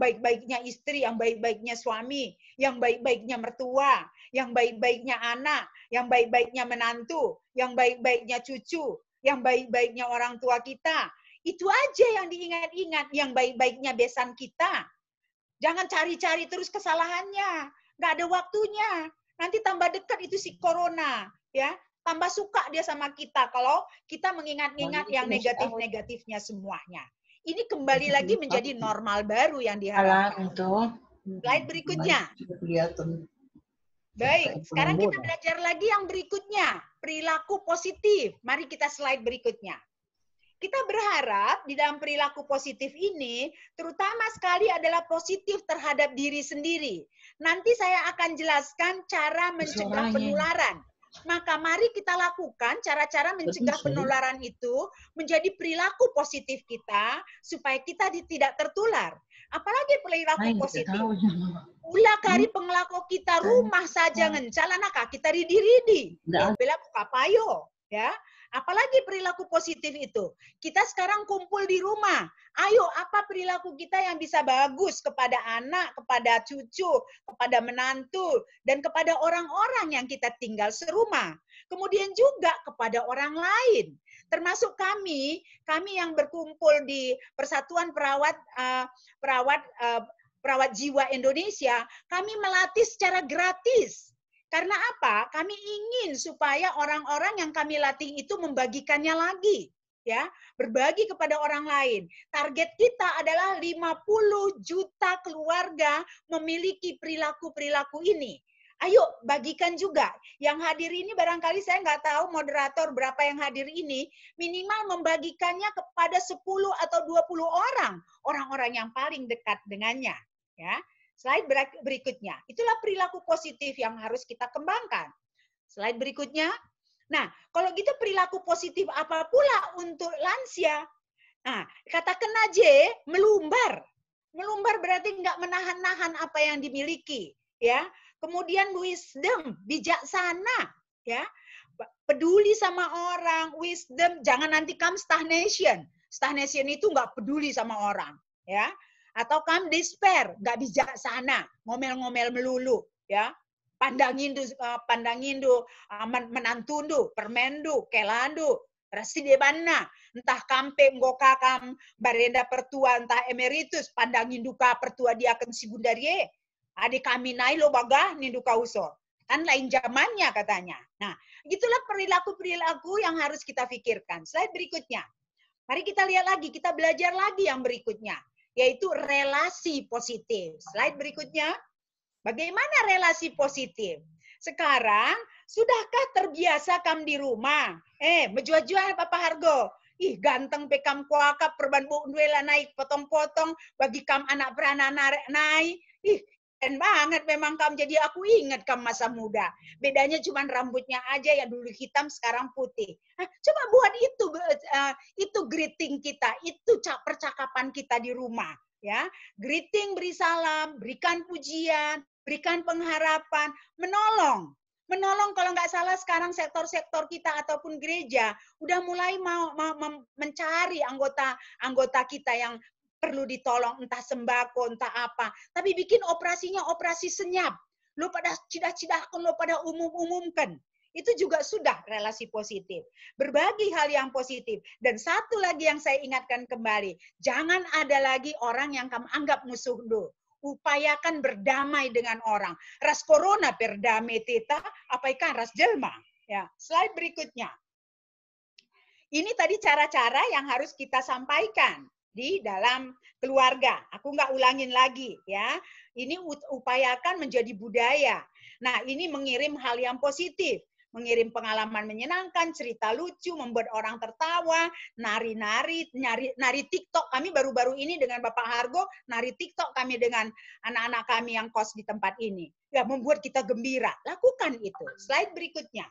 baik-baiknya istri, yang baik-baiknya suami, yang baik-baiknya mertua, yang baik-baiknya anak, yang baik-baiknya menantu, yang baik-baiknya cucu, yang baik-baiknya orang tua kita. Itu aja yang diingat-ingat, yang baik-baiknya besan kita. Jangan cari-cari terus kesalahannya. Nggak ada waktunya. Nanti tambah dekat itu si corona. Ya, tambah suka dia sama kita kalau kita mengingat-ingat yang negatif-negatifnya semuanya. Ini kembali lagi menjadi normal baru yang diharapkan. Slide berikutnya. Baik, sekarang kita belajar lagi yang berikutnya. Perilaku positif. Mari kita slide berikutnya. Kita berharap di dalam perilaku positif ini, terutama sekali adalah positif terhadap diri sendiri. Nanti saya akan jelaskan cara mencegah penularan. Maka mari kita lakukan cara-cara mencegah penularan itu menjadi perilaku positif kita, supaya kita tidak tertular. Apalagi perilaku positif. Ulah kari pengelaku kita rumah saja ngencala naka kita ridi-ridi. Bela kapayo, ya. Apalagi perilaku positif itu. Kita sekarang kumpul di rumah. Ayo, apa perilaku kita yang bisa bagus kepada anak, kepada cucu, kepada menantu, dan kepada orang-orang yang kita tinggal serumah. Kemudian juga kepada orang lain. Termasuk kami yang berkumpul di Persatuan Perawat Jiwa Indonesia, kami melatih secara gratis. Karena apa? Kami ingin supaya orang-orang yang kami latih itu membagikannya lagi, ya, berbagi kepada orang lain. Target kita adalah 50 juta keluarga memiliki perilaku-perilaku ini. Ayo bagikan juga. Yang hadir ini barangkali saya nggak tahu moderator berapa yang hadir ini, minimal membagikannya kepada 10 atau 20 orang yang paling dekat dengannya, ya. Slide berikutnya, itulah perilaku positif yang harus kita kembangkan. Slide berikutnya. Nah, kalau gitu perilaku positif apa pula untuk lansia? Nah, katakan aja melumbar. Melumbar berarti nggak menahan-nahan apa yang dimiliki, ya. Kemudian wisdom, bijaksana, ya. Peduli sama orang, wisdom, jangan nanti kamu stagnation. Stagnation itu nggak peduli sama orang, ya. Atau kamu despair, nggak bijaksana, ngomel-ngomel melulu, ya. Pandangin menantundu, permendu, kelandu, residebana, entah kampe ngoka kam barenda pertua, entah emeritus, pandangin duka pertua dia akan sigundarie. Adik kami naik lo bagah ninduka usor. Kan lain zamannya katanya. Nah, itulah perilaku-perilaku yang harus kita pikirkan. Slide berikutnya. Mari kita lihat lagi, kita belajar lagi yang berikutnya, yaitu relasi positif. Slide berikutnya. Bagaimana relasi positif? Sekarang, sudahkah terbiasa kamu di rumah? Menjual-jual Papa Hargo. Ih, ganteng pekam kuaka, perban bu duela naik, potong-potong, bagi kam anak beranak naik. Ih, keren banget memang kamu. Jadi aku ingat kamu masa muda. Bedanya cuma rambutnya aja yang dulu hitam, sekarang putih. Coba buat itu greeting kita, itu percakapan kita di rumah. Ya, greeting, beri salam, berikan pujian, berikan pengharapan, menolong. Menolong kalau nggak salah sekarang sektor-sektor kita ataupun gereja udah mulai mau mencari anggota kita yang perlu ditolong, entah sembako, entah apa. Tapi bikin operasinya operasi senyap. Lo pada cidah-cidah, lo pada umumkan. Itu juga sudah relasi positif. Berbagi hal yang positif. Dan satu lagi yang saya ingatkan kembali, jangan ada lagi orang yang kamu anggap musuh lo. Upayakan berdamai dengan orang. Ras corona berdamai teta, apaikan ras jelma. Ya, slide berikutnya. Ini tadi cara-cara yang harus kita sampaikan di dalam keluarga. Aku nggak ulangin lagi, ya. Ini upayakan menjadi budaya. Nah, ini mengirim hal yang positif. Mengirim pengalaman menyenangkan, cerita lucu, membuat orang tertawa, nari TikTok. Kami baru-baru ini dengan Bapak Hargo, nari TikTok kami dengan anak-anak kami yang kos di tempat ini. Ya, membuat kita gembira. Lakukan itu. Slide berikutnya.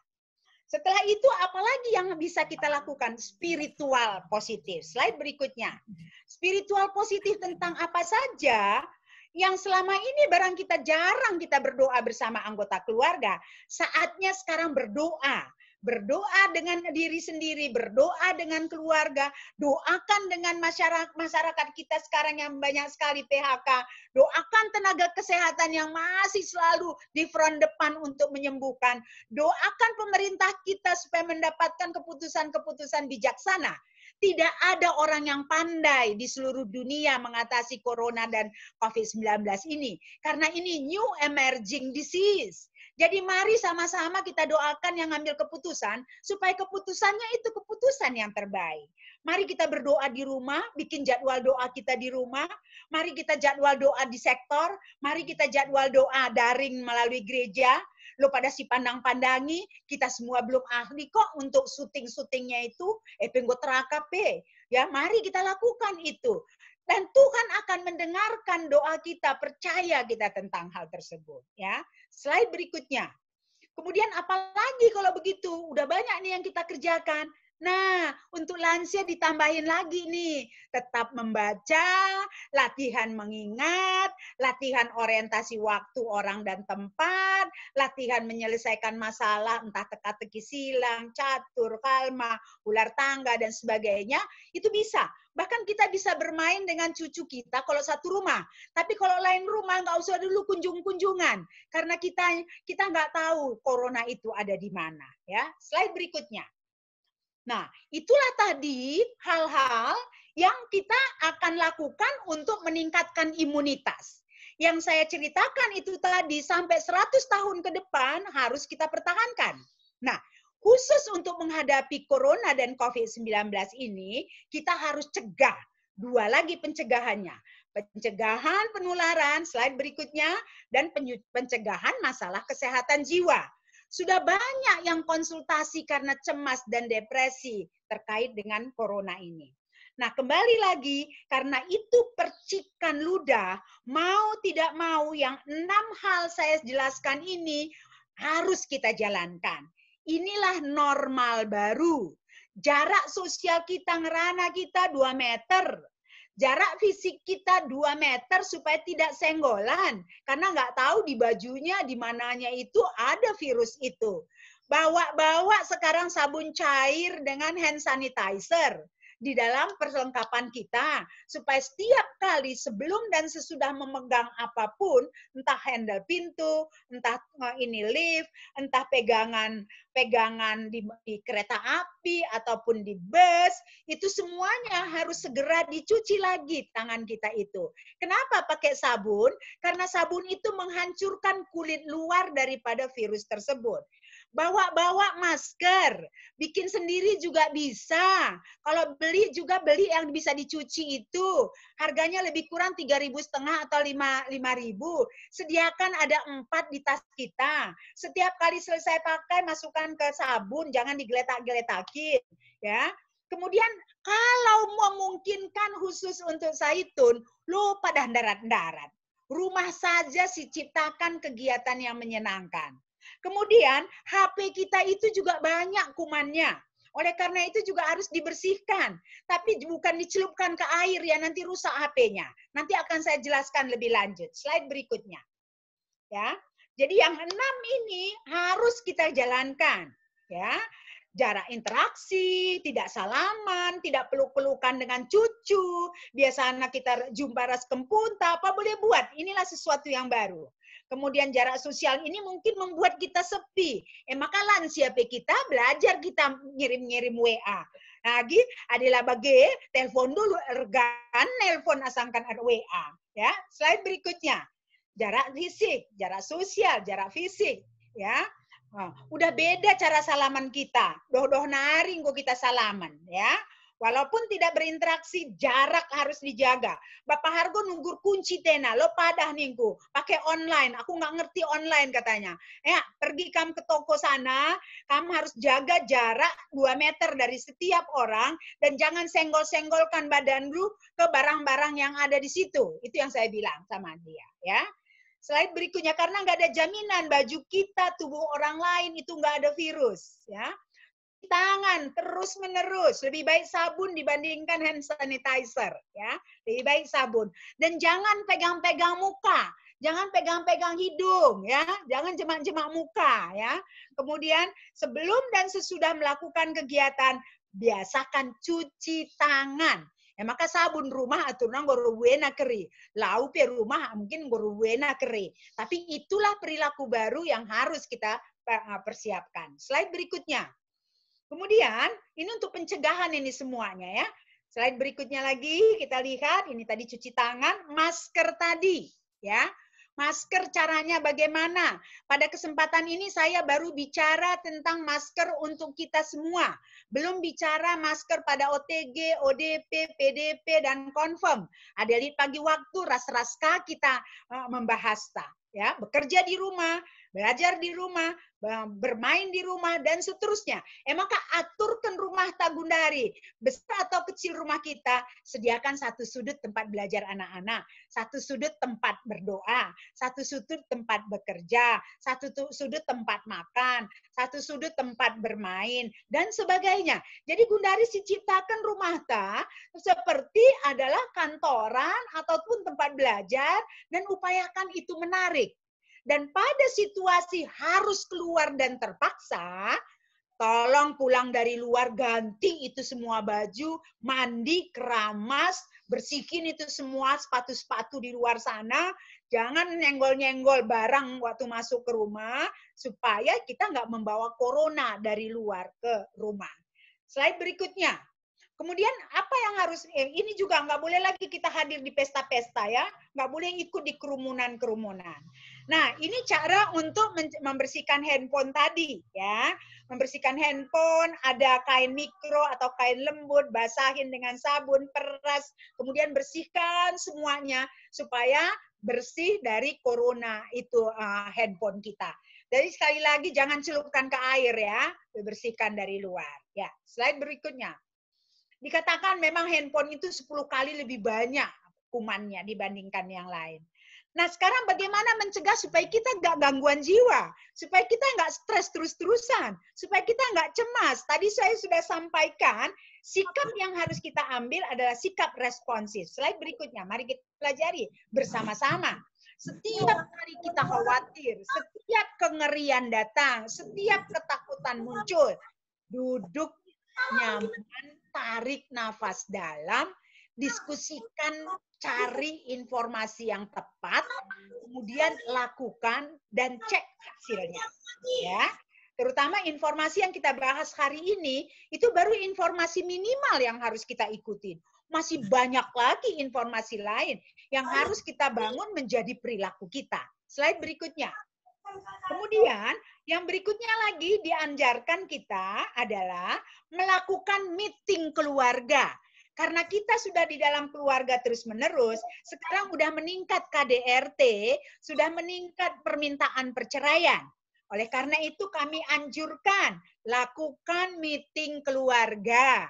Setelah itu, apalagi yang bisa kita lakukan? Spiritual positif. Slide berikutnya. Spiritual positif tentang apa saja? Yang selama ini barang kita jarang kita berdoa bersama anggota keluarga, saatnya sekarang berdoa. Berdoa dengan diri sendiri, berdoa dengan keluarga, doakan dengan masyarakat kita sekarang yang banyak sekali PHK, doakan tenaga kesehatan yang masih selalu di front depan untuk menyembuhkan, doakan pemerintah kita supaya mendapatkan keputusan-keputusan bijaksana. Tidak ada orang yang pandai di seluruh dunia mengatasi corona dan COVID-19 ini. Karena ini new emerging disease. Jadi mari sama-sama kita doakan yang ngambil keputusan, supaya keputusannya itu keputusan yang terbaik. Mari kita berdoa di rumah, bikin jadwal doa kita di rumah. Mari kita jadwal doa di sektor. Mari kita jadwal doa daring melalui gereja. Lo pada si pandang-pandangi, kita semua belum ahli kok untuk syuting-syutingnya itu. Penggo terakape. Ya, mari kita lakukan itu. Dan Tuhan akan mendengarkan doa kita, percaya kita tentang hal tersebut. Ya, slide berikutnya. Kemudian apalagi kalau begitu, udah banyak nih yang kita kerjakan. Nah, untuk lansia ditambahin lagi nih, tetap membaca, latihan mengingat, latihan orientasi waktu orang dan tempat, latihan menyelesaikan masalah entah teka-teki silang, catur, kalma, ular tangga, dan sebagainya, itu bisa. Bahkan kita bisa bermain dengan cucu kita kalau satu rumah. Tapi kalau lain rumah nggak usah dulu kunjung-kunjungan. Karena kita nggak tahu corona itu ada di mana. Ya, slide berikutnya. Nah, itulah tadi hal-hal yang kita akan lakukan untuk meningkatkan imunitas. Yang saya ceritakan itu tadi sampai 100 tahun ke depan harus kita pertahankan. Nah, khusus untuk menghadapi corona dan COVID-19 ini, kita harus cegah. 2 lagi pencegahannya. Pencegahan penularan, slide berikutnya, dan pencegahan masalah kesehatan jiwa. Sudah banyak yang konsultasi karena cemas dan depresi terkait dengan corona ini. Nah, kembali lagi, karena itu percikan ludah, mau tidak mau yang 6 hal saya jelaskan ini harus kita jalankan. Inilah normal baru. Jarak sosial kita ngerana kita 2 meter. Jarak fisik kita 2 meter supaya tidak senggolan. Karena nggak tahu di bajunya, di mananya itu ada virus itu. Bawa sekarang sabun cair dengan hand sanitizer di dalam perlengkapan kita. Supaya setiap kali sebelum dan sesudah memegang apapun, entah handle pintu, entah ini lift, entah pegangan di kereta api ataupun di bus, itu semuanya harus segera dicuci lagi tangan kita itu. Kenapa pakai sabun? Karena sabun itu menghancurkan kulit luar daripada virus tersebut. Bawa masker, bikin sendiri juga bisa. Kalau beli juga beli yang bisa dicuci itu. Harganya lebih kurang 3.500 atau 5.000. Sediakan ada 4 di tas kita. Setiap kali selesai pakai masukkan ke sabun, jangan digeletak-geletakin, ya. Kemudian kalau memungkinkan khusus untuk zaitun, lupa dah darat-darat. Rumah saja ciptakan kegiatan yang menyenangkan. Kemudian HP kita itu juga banyak kumannya. Oleh karena itu juga harus dibersihkan. Tapi bukan dicelupkan ke air ya, nanti rusak HP-nya. Nanti akan saya jelaskan lebih lanjut. Slide berikutnya. Ya. Jadi yang 6 ini harus kita jalankan. Ya. Jarak interaksi, tidak salaman, tidak peluk-pelukan dengan cucu. Biasanya kita jumpa ras kempunta, apa boleh buat? Inilah sesuatu yang baru. Kemudian jarak sosial ini mungkin membuat kita sepi. Maka lansia kita belajar kita ngirim-ngirim WA. Lagi adalah bagi telepon dulu, ergan nelpon asangkan ada WA. Ya, slide berikutnya. Jarak fisik, jarak sosial, jarak fisik. Ya, udah beda cara salaman kita. Doh naring kok kita salaman. Ya. Walaupun tidak berinteraksi, jarak harus dijaga. Bapak Hargo nunggu kunci tena, lo padah ningku, pakai online. Aku nggak ngerti online katanya. Ya, pergi kamu ke toko sana, kamu harus jaga jarak 2 meter dari setiap orang dan jangan senggol-senggolkan badan lu ke barang-barang yang ada di situ. Itu yang saya bilang sama dia, ya. Slide berikutnya, karena nggak ada jaminan baju kita, tubuh orang lain itu nggak ada virus, ya. Tangan terus menerus, lebih baik sabun dibandingkan hand sanitizer, ya, lebih baik sabun. Dan jangan pegang-pegang muka, jangan pegang-pegang hidung, ya, jangan jemak-jemak muka, ya. Kemudian sebelum dan sesudah melakukan kegiatan biasakan cuci tangan. Ya, maka sabun rumah aturna goruwena keri, lau pe rumah mungkin goruwena keri. Tapi itulah perilaku baru yang harus kita persiapkan. Slide berikutnya. Kemudian, ini untuk pencegahan ini semuanya ya. Slide berikutnya lagi, kita lihat, ini tadi cuci tangan, masker tadi. Ya, masker caranya bagaimana? Pada kesempatan ini saya baru bicara tentang masker untuk kita semua. Belum bicara masker pada OTG, ODP, PDP, dan confirm. Ada lihat pagi waktu, ras-raska kita membahas. ya, bekerja di rumah, belajar di rumah, bermain di rumah, dan seterusnya. Maka aturkan rumah Tagundari, besar atau kecil rumah kita, sediakan satu sudut tempat belajar anak-anak, satu sudut tempat berdoa, satu sudut tempat bekerja, satu sudut tempat makan, satu sudut tempat bermain, dan sebagainya. Jadi Gundari ciptakan rumah ta seperti adalah kantoran ataupun tempat belajar, dan upayakan itu menarik. Dan pada situasi harus keluar dan terpaksa, tolong pulang dari luar, ganti itu semua baju, mandi, keramas, bersihin itu semua sepatu-sepatu di luar sana, jangan nyenggol-nyenggol barang waktu masuk ke rumah, supaya kita nggak membawa corona dari luar ke rumah. Slide berikutnya. Kemudian apa yang harus, ini juga nggak boleh lagi kita hadir di pesta-pesta ya, nggak boleh ikut di kerumunan-kerumunan. Nah, ini cara untuk membersihkan handphone tadi ya, membersihkan handphone, ada kain mikro atau kain lembut, basahin dengan sabun, peras, kemudian bersihkan semuanya supaya bersih dari corona itu handphone kita. Jadi sekali lagi jangan celupkan ke air ya, bersihkan dari luar. Ya, slide berikutnya. Dikatakan memang handphone itu 10 kali lebih banyak kumannya dibandingkan yang lain. Nah sekarang bagaimana mencegah supaya kita nggak gangguan jiwa, supaya kita nggak stres terus-terusan, supaya kita nggak cemas. Tadi saya sudah sampaikan, sikap yang harus kita ambil adalah sikap responsif. Slide berikutnya, mari kita pelajari bersama-sama. Setiap hari kita khawatir, setiap kengerian datang, setiap ketakutan muncul, duduk nyaman, tarik nafas dalam, diskusikan, cari informasi yang tepat, kemudian lakukan dan cek hasilnya. Ya, terutama informasi yang kita bahas hari ini itu baru informasi minimal yang harus kita ikutin. Masih banyak lagi informasi lain yang harus kita bangun menjadi perilaku kita. Slide berikutnya. Kemudian yang berikutnya lagi dianjurkan kita adalah melakukan meeting keluarga. Karena kita sudah di dalam keluarga terus-menerus, sekarang sudah meningkat KDRT, sudah meningkat permintaan perceraian. Oleh karena itu kami anjurkan, lakukan meeting keluarga.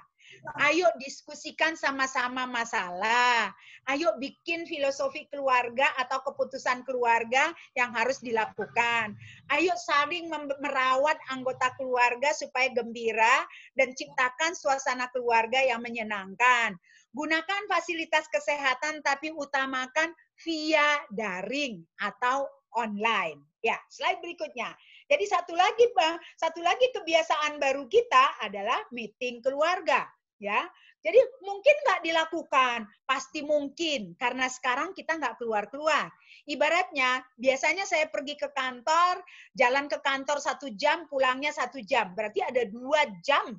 Ayo diskusikan sama-sama masalah. Ayo bikin filosofi keluarga atau keputusan keluarga yang harus dilakukan. Ayo saling merawat anggota keluarga supaya gembira dan ciptakan suasana keluarga yang menyenangkan. Gunakan fasilitas kesehatan tapi utamakan via daring atau online. Ya, slide berikutnya. Jadi satu lagi kebiasaan baru kita adalah meeting keluarga. Ya, jadi mungkin nggak dilakukan, pasti mungkin karena sekarang kita nggak keluar-keluar. Ibaratnya biasanya saya pergi ke kantor, jalan ke kantor 1 jam, pulangnya 1 jam, berarti ada 2 jam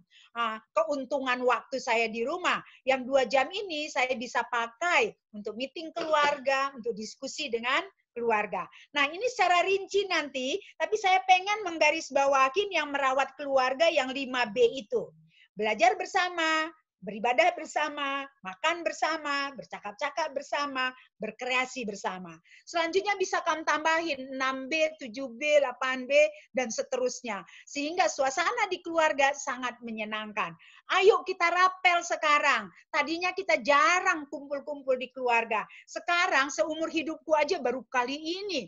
keuntungan waktu saya di rumah. Yang 2 jam ini saya bisa pakai untuk meeting keluarga, untuk diskusi dengan keluarga. Nah ini secara rinci nanti, tapi saya pengen menggarisbawahi yang merawat keluarga yang 5B itu. Belajar bersama, beribadah bersama, makan bersama, bercakap-cakap bersama, berkreasi bersama. Selanjutnya bisa kamu tambahin 6B, 7B, 8B, dan seterusnya. Sehingga suasana di keluarga sangat menyenangkan. Ayo kita rapel sekarang. Tadinya kita jarang kumpul-kumpul di keluarga. Sekarang seumur hidupku aja baru kali ini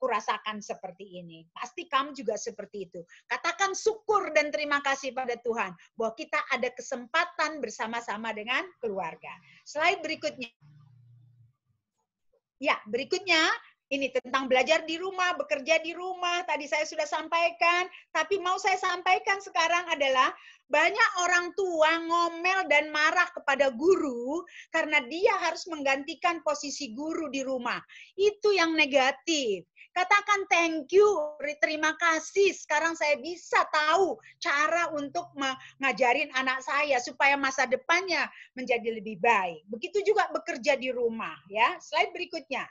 kurasakan seperti ini. Pasti kamu juga seperti itu. Katakan syukur dan terima kasih pada Tuhan bahwa kita ada kesempatan bersama-sama dengan keluarga. Slide berikutnya. Ya, berikutnya ini tentang belajar di rumah, bekerja di rumah. Tadi saya sudah sampaikan, tapi mau saya sampaikan sekarang adalah banyak orang tua ngomel dan marah kepada guru karena dia harus menggantikan posisi guru di rumah. Itu yang negatif. Katakan thank you, terima kasih. Sekarang saya bisa tahu cara untuk mengajarin anak saya supaya masa depannya menjadi lebih baik. Begitu juga bekerja di rumah, ya. Slide berikutnya.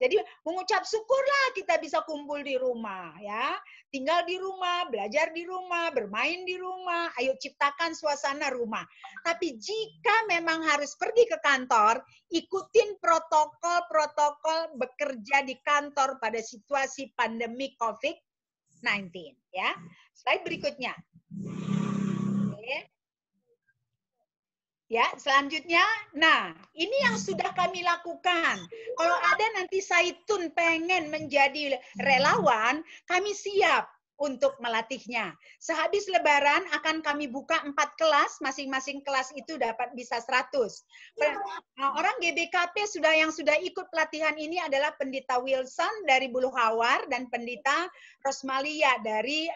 Jadi mengucap syukurlah kita bisa kumpul di rumah ya. Tinggal di rumah, belajar di rumah, bermain di rumah. Ayo ciptakan suasana rumah. Tapi jika memang harus pergi ke kantor, ikutin protokol-protokol bekerja di kantor pada situasi pandemi COVID-19 ya. Slide berikutnya. Oke. Ya, selanjutnya, nah ini yang sudah kami lakukan. Kalau ada nanti Saitun pengen menjadi relawan, kami siap untuk melatihnya. Sehabis Lebaran akan kami buka 4 kelas, masing-masing kelas itu dapat bisa 100. Orang GBKP yang sudah ikut pelatihan ini adalah Pendeta Wilson dari Bulu Hawar dan Pendeta Rosmalia dari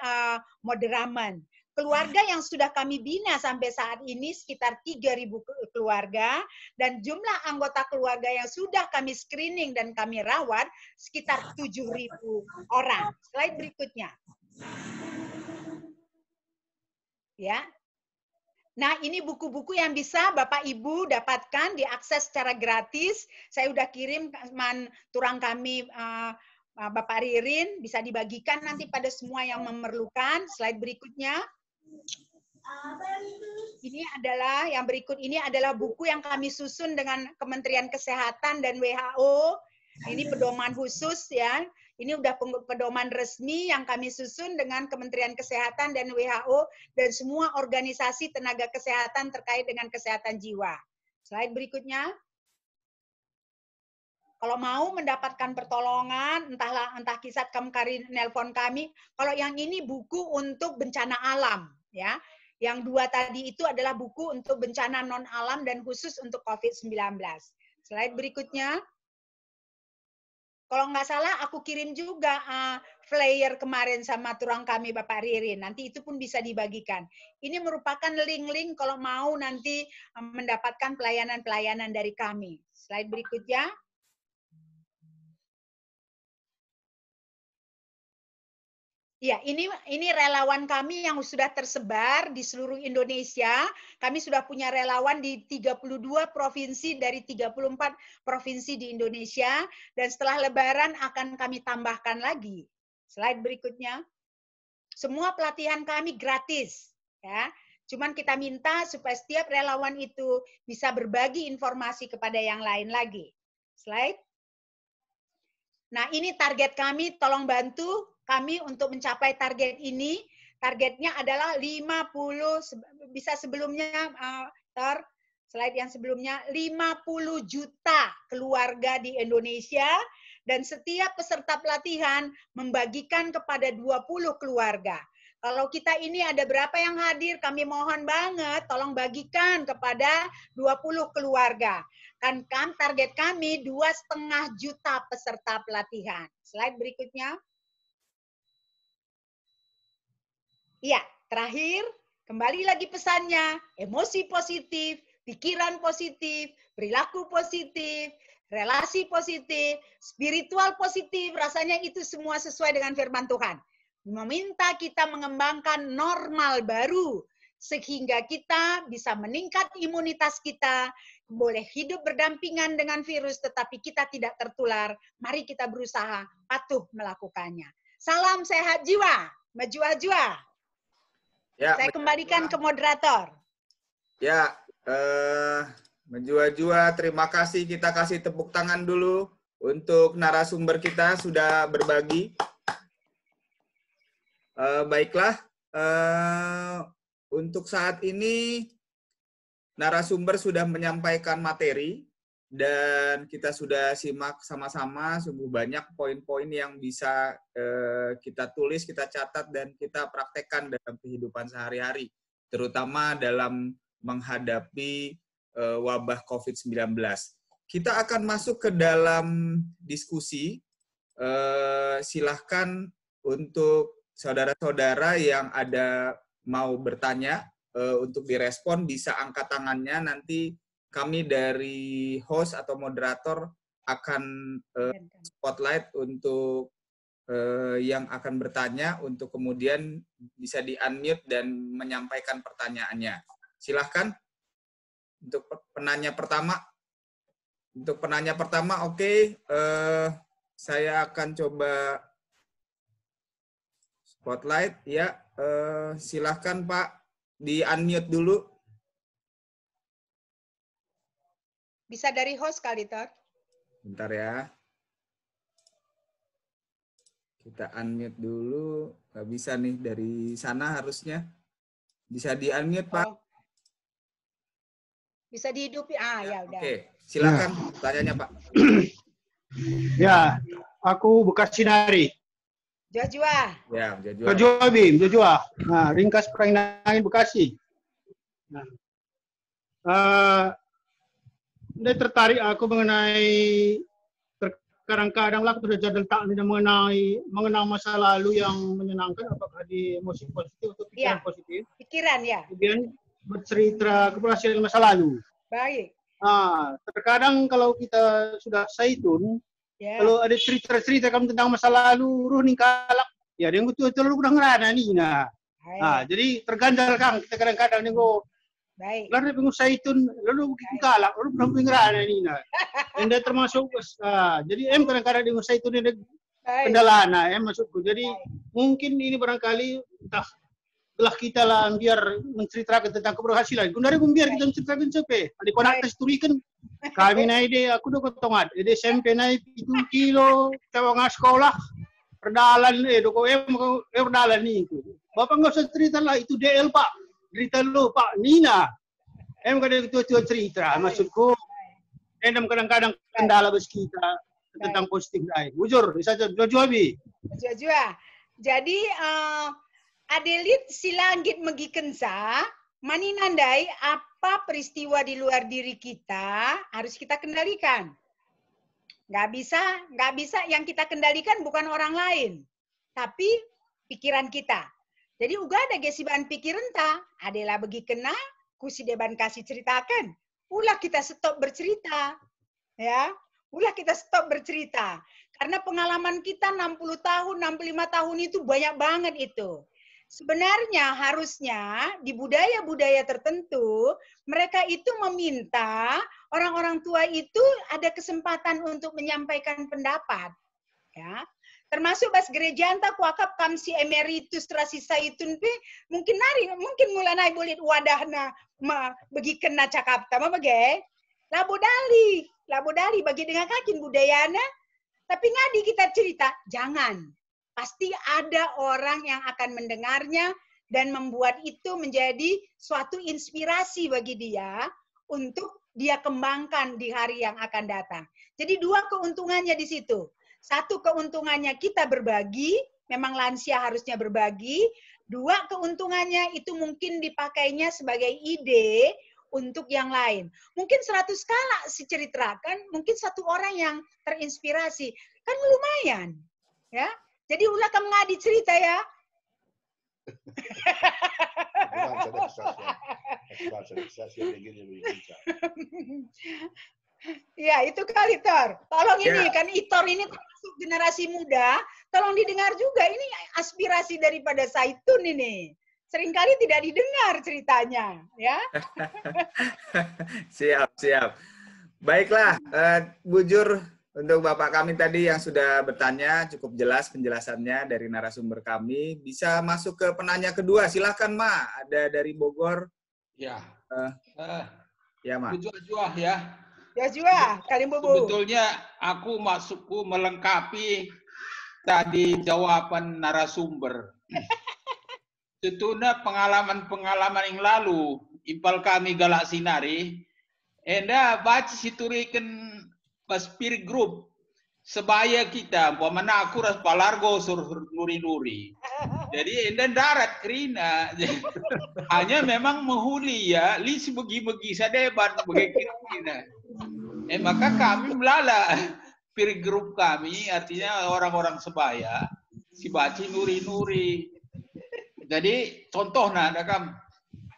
Moderaman. Keluarga yang sudah kami bina sampai saat ini sekitar 3.000 keluarga dan jumlah anggota keluarga yang sudah kami screening dan kami rawat sekitar 7.000 orang. Slide berikutnya. Ya. Nah, ini buku-buku yang bisa Bapak Ibu dapatkan, diakses secara gratis. Saya udah kirim turang kami Bapak Ririn, bisa dibagikan nanti pada semua yang memerlukan. Slide berikutnya. Ini adalah yang berikut ini adalah buku yang kami susun dengan Kementerian Kesehatan dan WHO. Ini pedoman khusus ya. Ini udah pedoman resmi yang kami susun dengan Kementerian Kesehatan dan WHO dan semua organisasi tenaga kesehatan terkait dengan kesehatan jiwa. Slide berikutnya. Kalau mau mendapatkan pertolongan, entah kisah kamu nelpon kami. Kalau yang ini buku untuk bencana alam, ya. Yang 2 tadi itu adalah buku untuk bencana non alam dan khusus untuk COVID-19. Slide berikutnya. Kalau nggak salah, aku kirim juga flyer kemarin sama turang kami Bapak Ririn. Nanti itu pun bisa dibagikan. Ini merupakan link-link kalau mau nanti mendapatkan pelayanan-pelayanan dari kami. Slide berikutnya. Ya, ini relawan kami yang sudah tersebar di seluruh Indonesia. Kami sudah punya relawan di 32 provinsi dari 34 provinsi di Indonesia. Dan setelah Lebaran akan kami tambahkan lagi. Slide berikutnya. Semua pelatihan kami gratis. Ya. Cuman kita minta supaya setiap relawan itu bisa berbagi informasi kepada yang lain lagi. Slide. Nah, ini target kami, tolong bantu kami untuk mencapai target ini. Targetnya adalah 50, bisa sebelumnya, slide yang sebelumnya, 50 juta keluarga di Indonesia, dan setiap peserta pelatihan membagikan kepada 20 keluarga. Kalau kita ini ada berapa yang hadir, kami mohon banget, tolong bagikan kepada 20 keluarga. Kan target kami 2,5 juta peserta pelatihan. Slide berikutnya. Iya, terakhir, kembali lagi pesannya, emosi positif, pikiran positif, perilaku positif, relasi positif, spiritual positif, rasanya itu semua sesuai dengan firman Tuhan. Meminta kita mengembangkan normal baru, sehingga kita bisa meningkat imunitas kita, boleh hidup berdampingan dengan virus, tetapi kita tidak tertular. Mari kita berusaha patuh melakukannya. Salam sehat jiwa, majua-jua. Ya, saya kembalikan ke moderator. Ya, menjua-jua, terima kasih. Kita kasih tepuk tangan dulu untuk narasumber kita sudah berbagi. Baiklah, untuk saat ini narasumber sudah menyampaikan materi dan kita sudah simak sama-sama. Sungguh banyak poin-poin yang bisa kita tulis, kita catat, dan kita praktekkan dalam kehidupan sehari-hari, terutama dalam menghadapi wabah COVID-19. Kita akan masuk ke dalam diskusi. Silahkan untuk saudara-saudara yang ada mau bertanya untuk direspon, bisa angkat tangannya. Nanti kami dari host atau moderator akan spotlight untuk yang akan bertanya, untuk kemudian bisa di-unmute dan menyampaikan pertanyaannya. Silahkan untuk penanya pertama. Untuk penanya pertama, oke. saya akan coba spotlight. Ya, silahkan Pak, di-unmute dulu. Bisa dari host kali, Tor. Bentar ya. Kita unmute dulu. Nggak bisa nih, dari sana harusnya. Bisa di-unmute, Pak. Oh. Bisa dihidupi. Ya udah. Oke, silakan tanyanya, Pak. Ya, aku Bekasinari. Joshua. Ya, Joshua Bim, Joshua. Nah, ringkas Perangin Bekasi. Nah, dia tertarik aku mengenai kadang-kadang lah aku sudah jadul tak mengenang masa lalu yang menyenangkan, apakah di emosi positif atau pikiran positif. Pikiran ya. Kemudian bercerita keberhasilan masa lalu. Baik. Nah, terkadang kalau kita sudah saitun, kalau ada cerita-cerita kamu tentang masa lalu, ruh ningkalak, ya dia betul-betul lu udah ngerana nih. Nah, jadi terganjal Kang, kita kadang-kadang nengok. Baik. Lalu pengusaha saitun, lalu bikin kalak, lalu udah ngerana nih. Nah, anda termasuk, jadi kadang-kadang di usaha itu ini kendala, maksudku. Jadi mungkin ini barangkali entah telah kita lah biar menceritakan tentang keberhasilan. Gundari biar kita menceritakan cepe. Adik anak tes turikan kami naik deh, aku udah ketongat. Di SMP naik 7 kilo, cewek sekolah, perdalan perdalan nih itu. Bapak nggak usah cerita lah, itu DL Pak. Cerita lu Pak Nina. Kadang itu cerita, maksudku. Kadang-kadang kendala bagi kita tentang positif lain. Bujur, bisa Joshua Bi. Joshua. Jadi Adelit silanggit megikensa, maninandai apa peristiwa di luar diri kita harus kita kendalikan. Nggak bisa yang kita kendalikan bukan orang lain, tapi pikiran kita. Jadi uga ada gesiban pikiran ta, adalah bagi kena, kusi deban kasih ceritakan. Ulah kita stop bercerita, ya. Ulah kita stop bercerita. Karena pengalaman kita 60 tahun, 65 tahun itu banyak banget itu. Sebenarnya harusnya di budaya-budaya tertentu, mereka itu meminta orang-orang tua itu ada kesempatan untuk menyampaikan pendapat. Ya. Termasuk bas gereja anta kuakap kamsi emeritus rasisa itu mungkin mulai naik boleh wadahna bagi kena cakap tama bagi labodali bagi dengan kakin budayana, tapi ngadi kita cerita jangan. Pasti ada orang yang akan mendengarnya dan membuat itu menjadi suatu inspirasi bagi dia untuk dia kembangkan di hari yang akan datang. Jadi dua keuntungannya di situ. Satu keuntungannya kita berbagi, memang lansia harusnya berbagi. Dua keuntungannya itu mungkin dipakainya sebagai ide untuk yang lain. Mungkin 100 kala diceritakan, mungkin satu orang yang terinspirasi. Kan lumayan. Ya. Jadi ulah kamu ngadi cerita ya. Ya itu kali Tor. Tolong ini kan Itor ini termasuk generasi muda. Tolong didengar juga ini aspirasi daripada Saitun ini. Seringkali tidak didengar ceritanya, ya. Siap. Baiklah, Bujur. Untuk Bapak kami tadi yang sudah bertanya, cukup jelas penjelasannya dari narasumber kami. Bisa masuk ke penanya kedua, silahkan Ma. Ada dari Bogor. Ya. Ya Ma. Joshua ya. Joshua, kalian bobo. Sebetulnya aku masukku melengkapi tadi jawaban narasumber. Setuna pengalaman-pengalaman yang lalu, impal kami Galak Sinari, enda baca siturikan pas peer group sebaya kita umpamana aku ras palargo sur nuri-nuri. Jadi enda darat kerina. Hanya memang menghuli ya, lisi begi-begi sadebat bagi kerina. Maka kami melala peer group kami, artinya orang-orang sebaya si baci nuri-nuri. Jadi contoh ada kam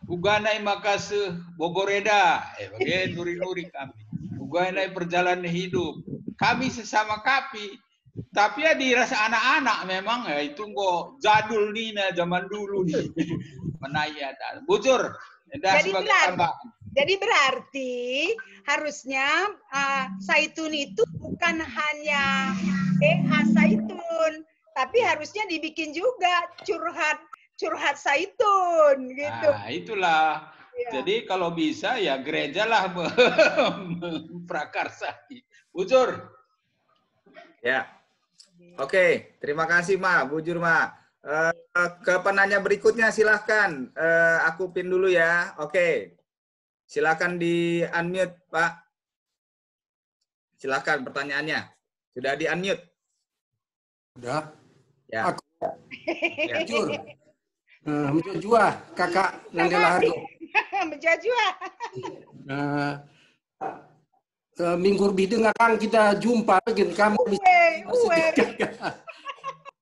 uganai makase Bogoreda, bagian nuri-nuri kami. Uganai perjalanan hidup. Kami sesama kapi, tapi ya dirasa anak-anak memang ya itu kok jadul nih zaman dulu nih. Menayat. Bujur. Jadi berarti harusnya Saitun itu bukan hanya Tapi harusnya dibikin juga curhat Saitun gitu. Nah, itulah. Ya. Jadi kalau bisa ya gerejalah memprakarsai. Bujur. Ya. Oke, terima kasih Ma, Bujur Ma. Ke penanya berikutnya silahkan. Aku pin dulu ya. Oke. Silahkan di unmute Pak. Silahkan pertanyaannya. Sudah di unmute. Sudah. Ya. Aku jujur. Menjua kakak Nandela Hargo. Menjajua. Minggu lebih dengar kita jumpa lagi kamu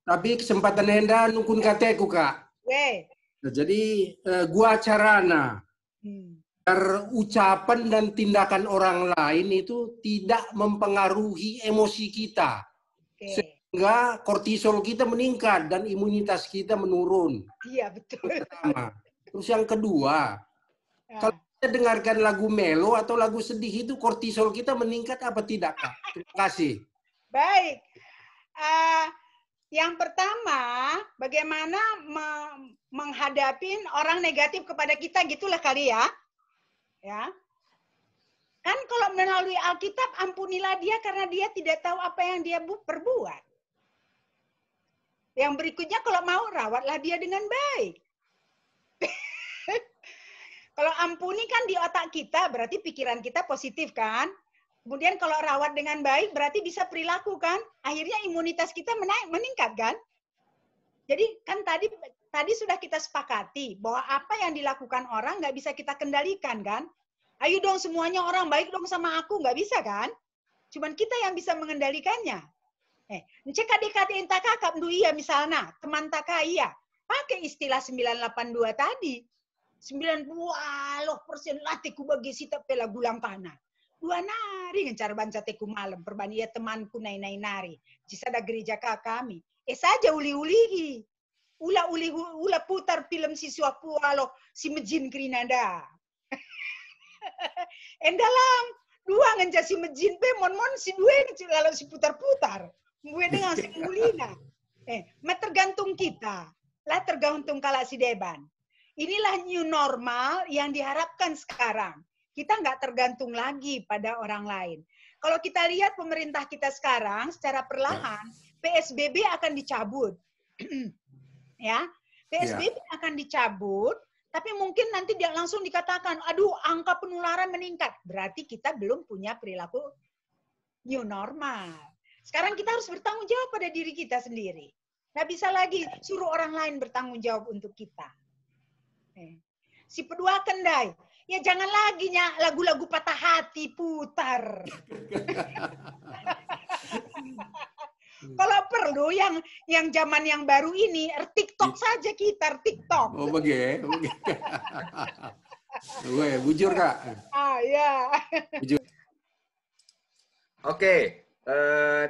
tapi kesempatan enda nukun kateku kak. Jadi gua carana ucapan dan tindakan orang lain itu tidak mempengaruhi emosi kita. Sehingga kortisol kita meningkat dan imunitas kita menurun. Iya, betul. Pertama. Terus yang kedua, kalau kita dengarkan lagu melo atau lagu sedih itu kortisol kita meningkat apa tidak, Kak? Terima kasih. Baik. Yang pertama, bagaimana menghadapi orang negatif kepada kita, gitulah kali ya. Ya. Kan kalau melalui Alkitab, ampunilah dia karena dia tidak tahu apa yang dia perbuat. Yang berikutnya, kalau mau, rawatlah dia dengan baik. Kalau ampuni kan di otak kita, berarti pikiran kita positif kan? Kemudian kalau rawat dengan baik, berarti bisa perilaku kan? Akhirnya imunitas kita meningkat kan? Jadi kan tadi sudah kita sepakati bahwa apa yang dilakukan orang nggak bisa kita kendalikan kan? Ayo dong semuanya orang baik dong sama aku, nggak bisa kan? Cuman kita yang bisa mengendalikannya. Cek adik-adik entah kakak iya misalnya, teman taka iya. Pakai istilah 982 tadi. 90% latih ku bagi sita pela gulang pana. 2 nari ngencar banca teku malam. Perbani ya temanku nai nari. Cisada gereja kami. Saja uli-ulihi. Ula putar film siswa pualo si mejin kerinada. Endalam. 2 ngencar si mejin pe mon si 2 lalu si putar-putar. Gue dengan si mulina. Tergantung kita. Lah tergantung kala si deban. Inilah new normal yang diharapkan sekarang. Kita nggak tergantung lagi pada orang lain. Kalau kita lihat pemerintah kita sekarang, secara perlahan, PSBB akan dicabut. Ya, PSBB akan dicabut, tapi mungkin nanti dia langsung dikatakan, aduh angka penularan meningkat. Berarti kita belum punya perilaku new normal. Sekarang kita harus bertanggung jawab pada diri kita sendiri. Nggak bisa lagi suruh orang lain bertanggung jawab untuk kita. Si pedua kendai, ya jangan lagi lagu-lagu patah hati putar. Kalau perlu yang zaman yang baru ini, TikTok saja kita, TikTok. Oh begitu. Bujur Kak. Ya. Bujur. Oke,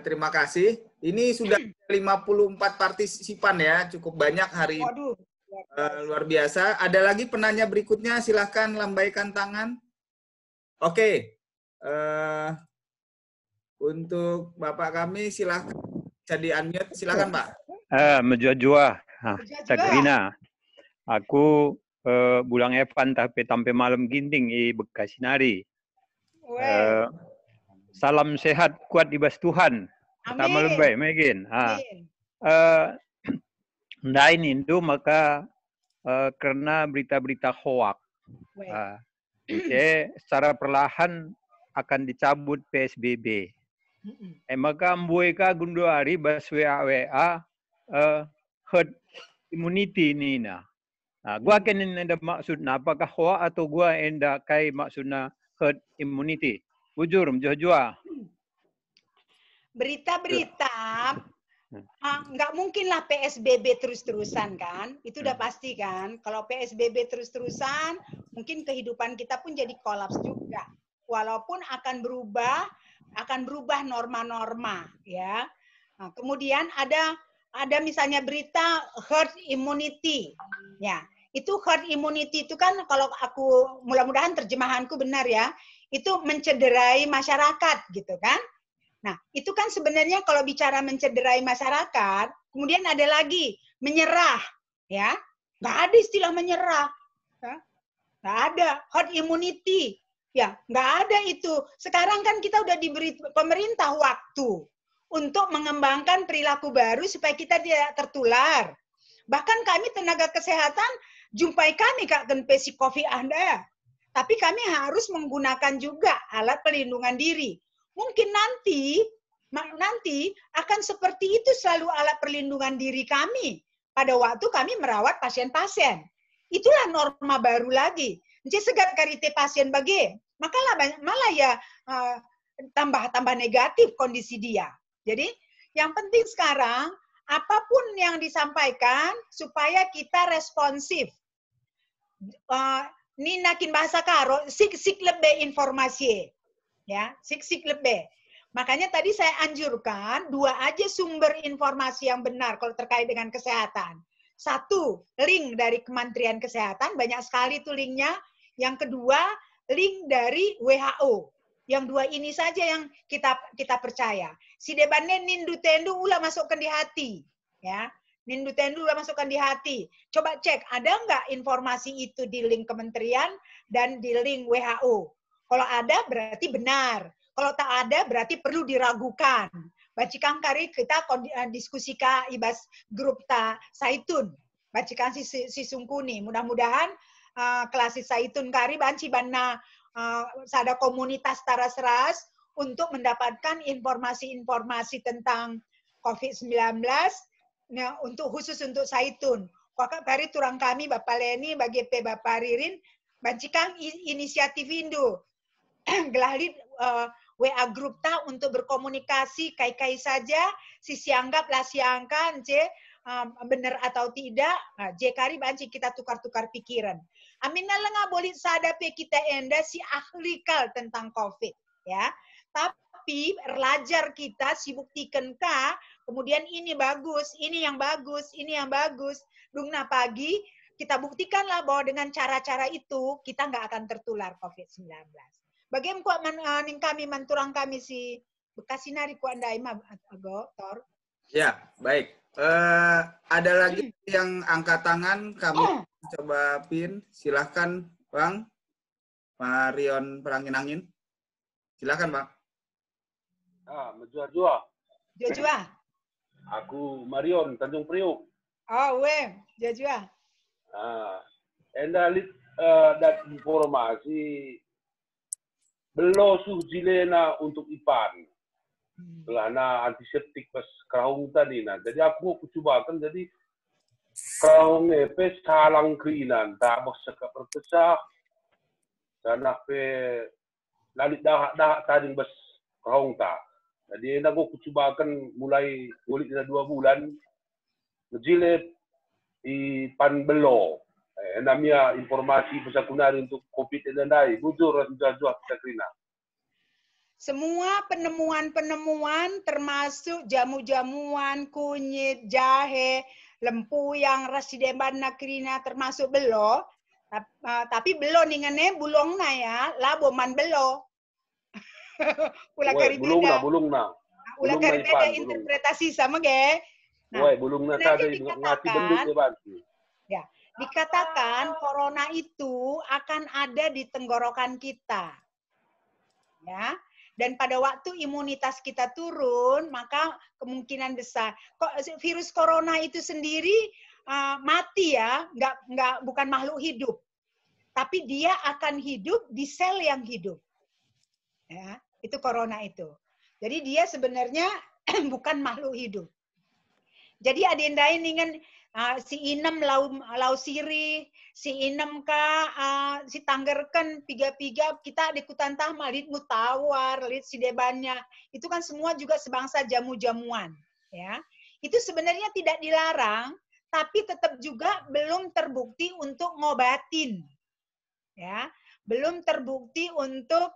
terima kasih. Ini sudah 54 partisipan ya, cukup banyak hari ini. Waduh. Luar biasa. Ada lagi penanya berikutnya, silahkan lambaikan tangan. Oke. Untuk Bapak kami silahkan bisa di-unmute. Silahkan Pak. Menjua-jua. Sagrina. Aku bulang Evan tapi sampai malam ginting di Bekasi Nari. Salam sehat kuat di bas Tuhan. Pertama lebih mungkin. Nah ini itu maka karena berita-berita hoak, secara perlahan akan dicabut PSBB. Maka mereka gunduari bas WA herd immunity ini nah. Gua kan enda maksudnya apakah hoak atau gua enda kai maksudnya herd immunity? Bujur, jujur. Berita-berita nggak mungkin lah PSBB terus-terusan kan, itu udah pasti kan. Kalau PSBB terus-terusan, mungkin kehidupan kita pun jadi kolaps juga. Walaupun akan berubah norma-norma ya. Nah, kemudian ada misalnya berita herd immunity, ya. Itu herd immunity itu kan kalau aku mudah-mudahan terjemahanku benar ya, itu mencederai masyarakat gitu kan. Nah, itu kan sebenarnya kalau bicara mencederai masyarakat, Kemudian ada lagi menyerah, ya. Nggak ada istilah menyerah. Ya. Nggak ada. Herd immunity. Ya, nggak ada itu. Sekarang kan kita udah diberi pemerintah waktu untuk mengembangkan perilaku baru supaya kita tidak tertular. Bahkan kami tenaga kesehatan, jumpai kami Kak Genpesi COVID Anda. Tapi kami harus menggunakan juga alat pelindungan diri. Mungkin nanti akan seperti itu selalu alat perlindungan diri kami pada waktu kami merawat pasien-pasien. Itulah norma baru lagi. Jadi segar karite pasien bagi, malah ya tambah negatif kondisi dia. Jadi yang penting sekarang apapun yang disampaikan supaya kita responsif. Ini nakin bahasa karo, sik lebih informasi, ya, sik lebih. Makanya tadi saya anjurkan 2 aja sumber informasi yang benar kalau terkait dengan kesehatan. 1, link dari Kementerian Kesehatan, banyak sekali tuh linknya. Yang kedua, link dari WHO. Yang 2 ini saja yang kita percaya. Si debannya nindu tendu ulah masukkan di hati, ya. Nindu tendu ulah masukkan di hati. Coba cek ada nggak informasi itu di link kementerian dan di link WHO. Kalau ada berarti benar. Kalau tak ada berarti perlu diragukan. Bacikan kari kita diskusikan ibas grup ta Saitun. Bacikan si sungkuni. Mudah-mudahan kelas Saitun kari banci banna ada komunitas taras-ras untuk mendapatkan informasi-informasi tentang COVID-19 untuk khusus untuk Saitun. Kakak kari turang kami Bapak Leni bagi Bapak Ririn bancikan inisiatif Indo. Gelahlit WA grup ta untuk berkomunikasi kai-kai saja sisi anggap lah siangkan benar atau tidak kari banci kita tukar-tukar pikiran. Amin nalanga boleh sadapi kita enda si ahli kal tentang COVID, ya. Tapi belajar kita si buktikan kemudian ini bagus, ini yang bagus, ini yang bagus. Dungna pagi kita buktikanlah bahwa dengan cara-cara itu kita nggak akan tertular COVID-19. Bagaimana kami manturang kami si Bekasinari ku andai Tor. Ya, baik. Ada lagi yang angkat tangan, kami coba pin. Silahkan Bang Marion Perangin-Angin. Silahkan Bang. Menjua-jua. Jua. Aku Marion Tanjung Priok. Oh, Jua. Enda dat informasi belum sujilena untuk IPAN. Kelana antiseptik pas kerahung tadi nah. Jadi aku cobakan jadi kerahung epes salang krinan tak bos sekap perpesah dan apa lalit dah tadi bos kerahung tak. Jadi aku cobakan mulai kulit 2 bulan ngejilid IPAN belo. Namanya informasi pesakunari untuk COVID dan dai bujur jua kita krina. Semua penemuan-penemuan termasuk jamu-jamuan, kunyit, jahe, lempuyang, rasideban nakrina termasuk belo. Tapi belo ningane bulongna ya, laboman belo. Ulah karibeda. Bulungna. Ulah karibeda interpretasi sama ge. Nah, bulungna tadi ngati benduk ya bantu. Ya, dikatakan corona itu akan ada di tenggorokan kita. Ya. Dan pada waktu imunitas kita turun, maka kemungkinan besar. Virus corona itu sendiri mati ya, bukan makhluk hidup. Tapi dia akan hidup di sel yang hidup. Ya, itu corona itu. Jadi dia sebenarnya bukan makhluk hidup. Jadi adendai dengan si inem lau siri, si inem si tanggerken piga-piga kita dikutan tama lit mutawar, lit si debannya. Itu kan semua juga sebangsa jamu-jamuan, ya. Itu sebenarnya tidak dilarang, tapi tetap juga belum terbukti untuk ngobatin. Ya, belum terbukti untuk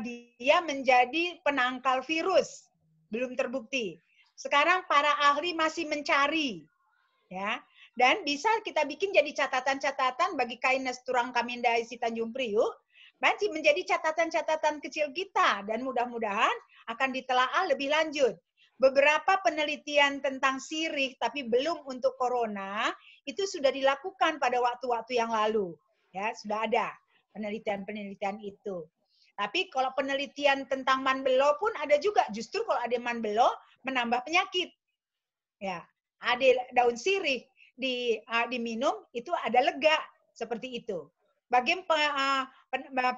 dia menjadi penangkal virus. Belum terbukti. Sekarang para ahli masih mencari. Ya, dan bisa kita bikin jadi catatan-catatan bagi Kainas Turang Kamindai si Tanjung Priok, masih menjadi catatan-catatan kecil kita dan mudah-mudahan akan ditelaah lebih lanjut. beberapa penelitian tentang sirih tapi belum untuk corona itu sudah dilakukan pada waktu-waktu yang lalu. Ya, sudah ada penelitian-penelitian itu. Tapi kalau penelitian tentang manbelo pun ada juga. Justru kalau ada manbelo menambah penyakit. Ya, ada daun sirih diminum itu ada lega seperti itu. Bagaimana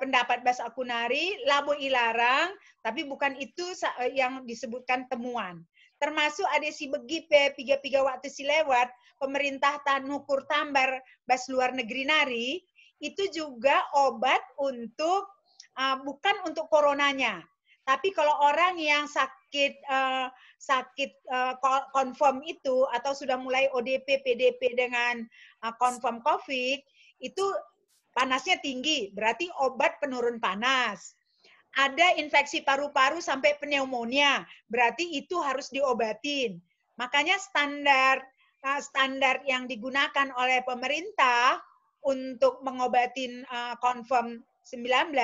pendapat Bas Akunari, labo ilarang, tapi bukan itu yang disebutkan temuan. Termasuk ada si begipe piga waktu si lewat pemerintah tanukur tambar Bas luar negeri nari itu juga obat untuk bukan untuk coronanya, tapi kalau orang yang sakit confirm itu atau sudah mulai ODP, PDP dengan confirm COVID itu panasnya tinggi, berarti obat penurun panas. Ada infeksi paru-paru sampai pneumonia, berarti itu harus diobatin. Makanya standar yang digunakan oleh pemerintah untuk mengobatin confirm 19,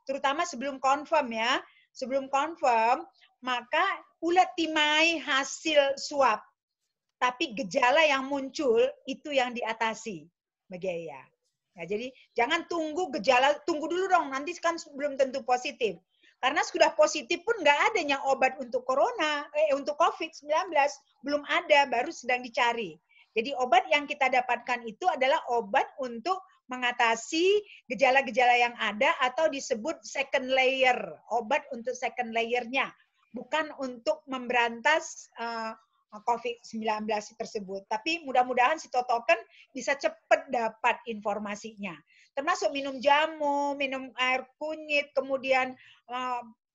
terutama sebelum confirm ya, sebelum confirm, maka ulat timai hasil swab. Tapi gejala yang muncul itu yang diatasi, bagi ya. Ya, jadi jangan tunggu gejala, tunggu dulu dong, nanti kan belum tentu positif. Karena sudah positif pun nggak adanya obat untuk corona, untuk COVID-19, belum ada, baru sedang dicari. Jadi obat yang kita dapatkan itu adalah obat untuk mengatasi gejala-gejala yang ada atau disebut second layer, obat untuk second layer-nya, bukan untuk memberantas COVID-19 tersebut. Tapi mudah-mudahan si Totoken bisa cepat dapat informasinya. Termasuk minum jamu, minum air kunyit, kemudian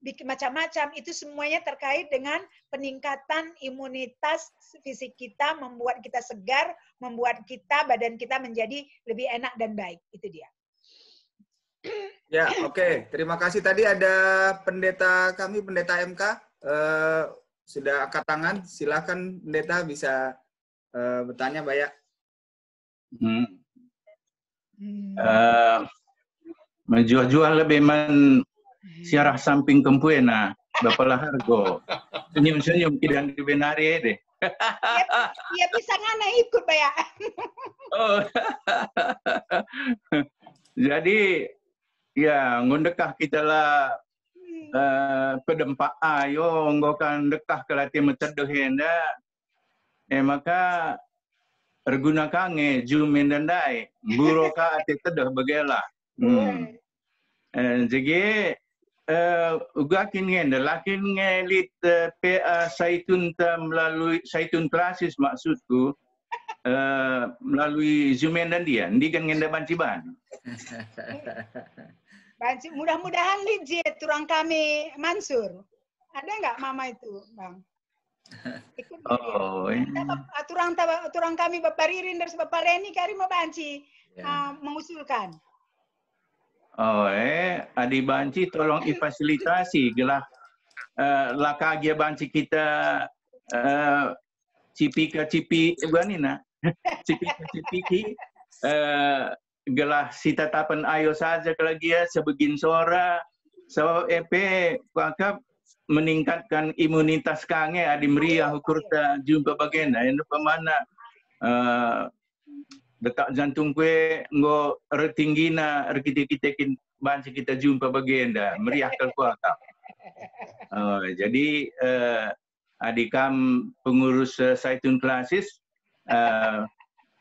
bikin macam-macam, itu semuanya terkait dengan peningkatan imunitas fisik kita, membuat kita segar, membuat badan kita menjadi lebih enak dan baik. Itu dia. Ya, oke. Terima kasih. Tadi ada pendeta kami, pendeta MK, sudah angkat tangan. Silakan pendeta bisa bertanya, Mbak ya. Menjual-jual lebih siarah samping kempuena bapalah hargo senyum-senyum tidak dibenari deh. Iya pisang anak ikut Pak ya. Oh. Jadi ya ngundekah kita lah pedempak ayo nggokan dekah ke latih meteduh henda maka pergunakan jumin dandai buroka ati teduh bagela. Jadi ugakin ngenda lakin ngelit PA Saitun melalui Saitun Klasis maksudku melalui Zumen dan dia ndi kan ngenda banciban. Banci mudah-mudahan legit turang kami Mansur. Ada nggak mama itu, Bang? Ikut oh, turang kami Bapak Ririn dari Bapak Leni kari mau banci mengusulkan. Oh, adi banci tolong difasilitasi gelah lakagia banci kita cipi bukanina cipiki gelah si tatapan ayo saja kelagia sebegin sora so pakap meningkatkan imunitas kange adi meriah ukurta jumpa bagenda yang pemana detak jantung kue ngo retinggina kita banci kita jumpa bagenda meriah kelkuaka. Jadi adikam pengurus Saitun Klasis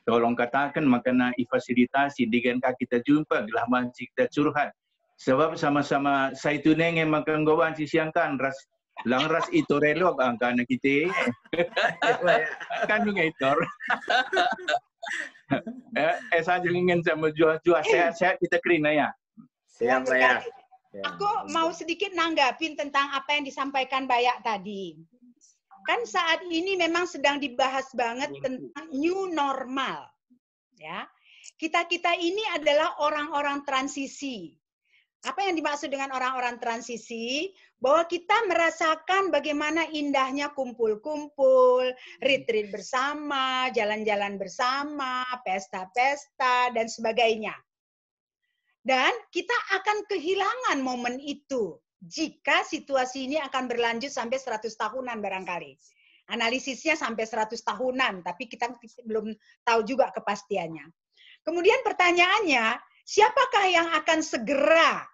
tolong katakan makana ifasilitasi dengan kita jumpa gelah banci kita curhat sebab sama-sama Saitunenge makan go banci siangkan ras langras itu relok angkana kita kan juga itu. Saja ingin sama jual-jual sehat-sehat kita kerina ya. Siap, Mbak. Aku mau sedikit nanggapin tentang apa yang disampaikan Bayak tadi. Kan saat ini memang sedang dibahas banget tentang new normal. Ya. Kita ini adalah orang-orang transisi. Apa yang dimaksud dengan orang-orang transisi? Bahwa kita merasakan bagaimana indahnya kumpul-kumpul, retreat bersama, jalan-jalan bersama, pesta-pesta, dan sebagainya. Dan kita akan kehilangan momen itu. jika situasi ini akan berlanjut sampai 100 tahunan barangkali. Analisisnya sampai 100 tahunan, tapi kita belum tahu juga kepastiannya. Kemudian pertanyaannya, siapakah yang akan segera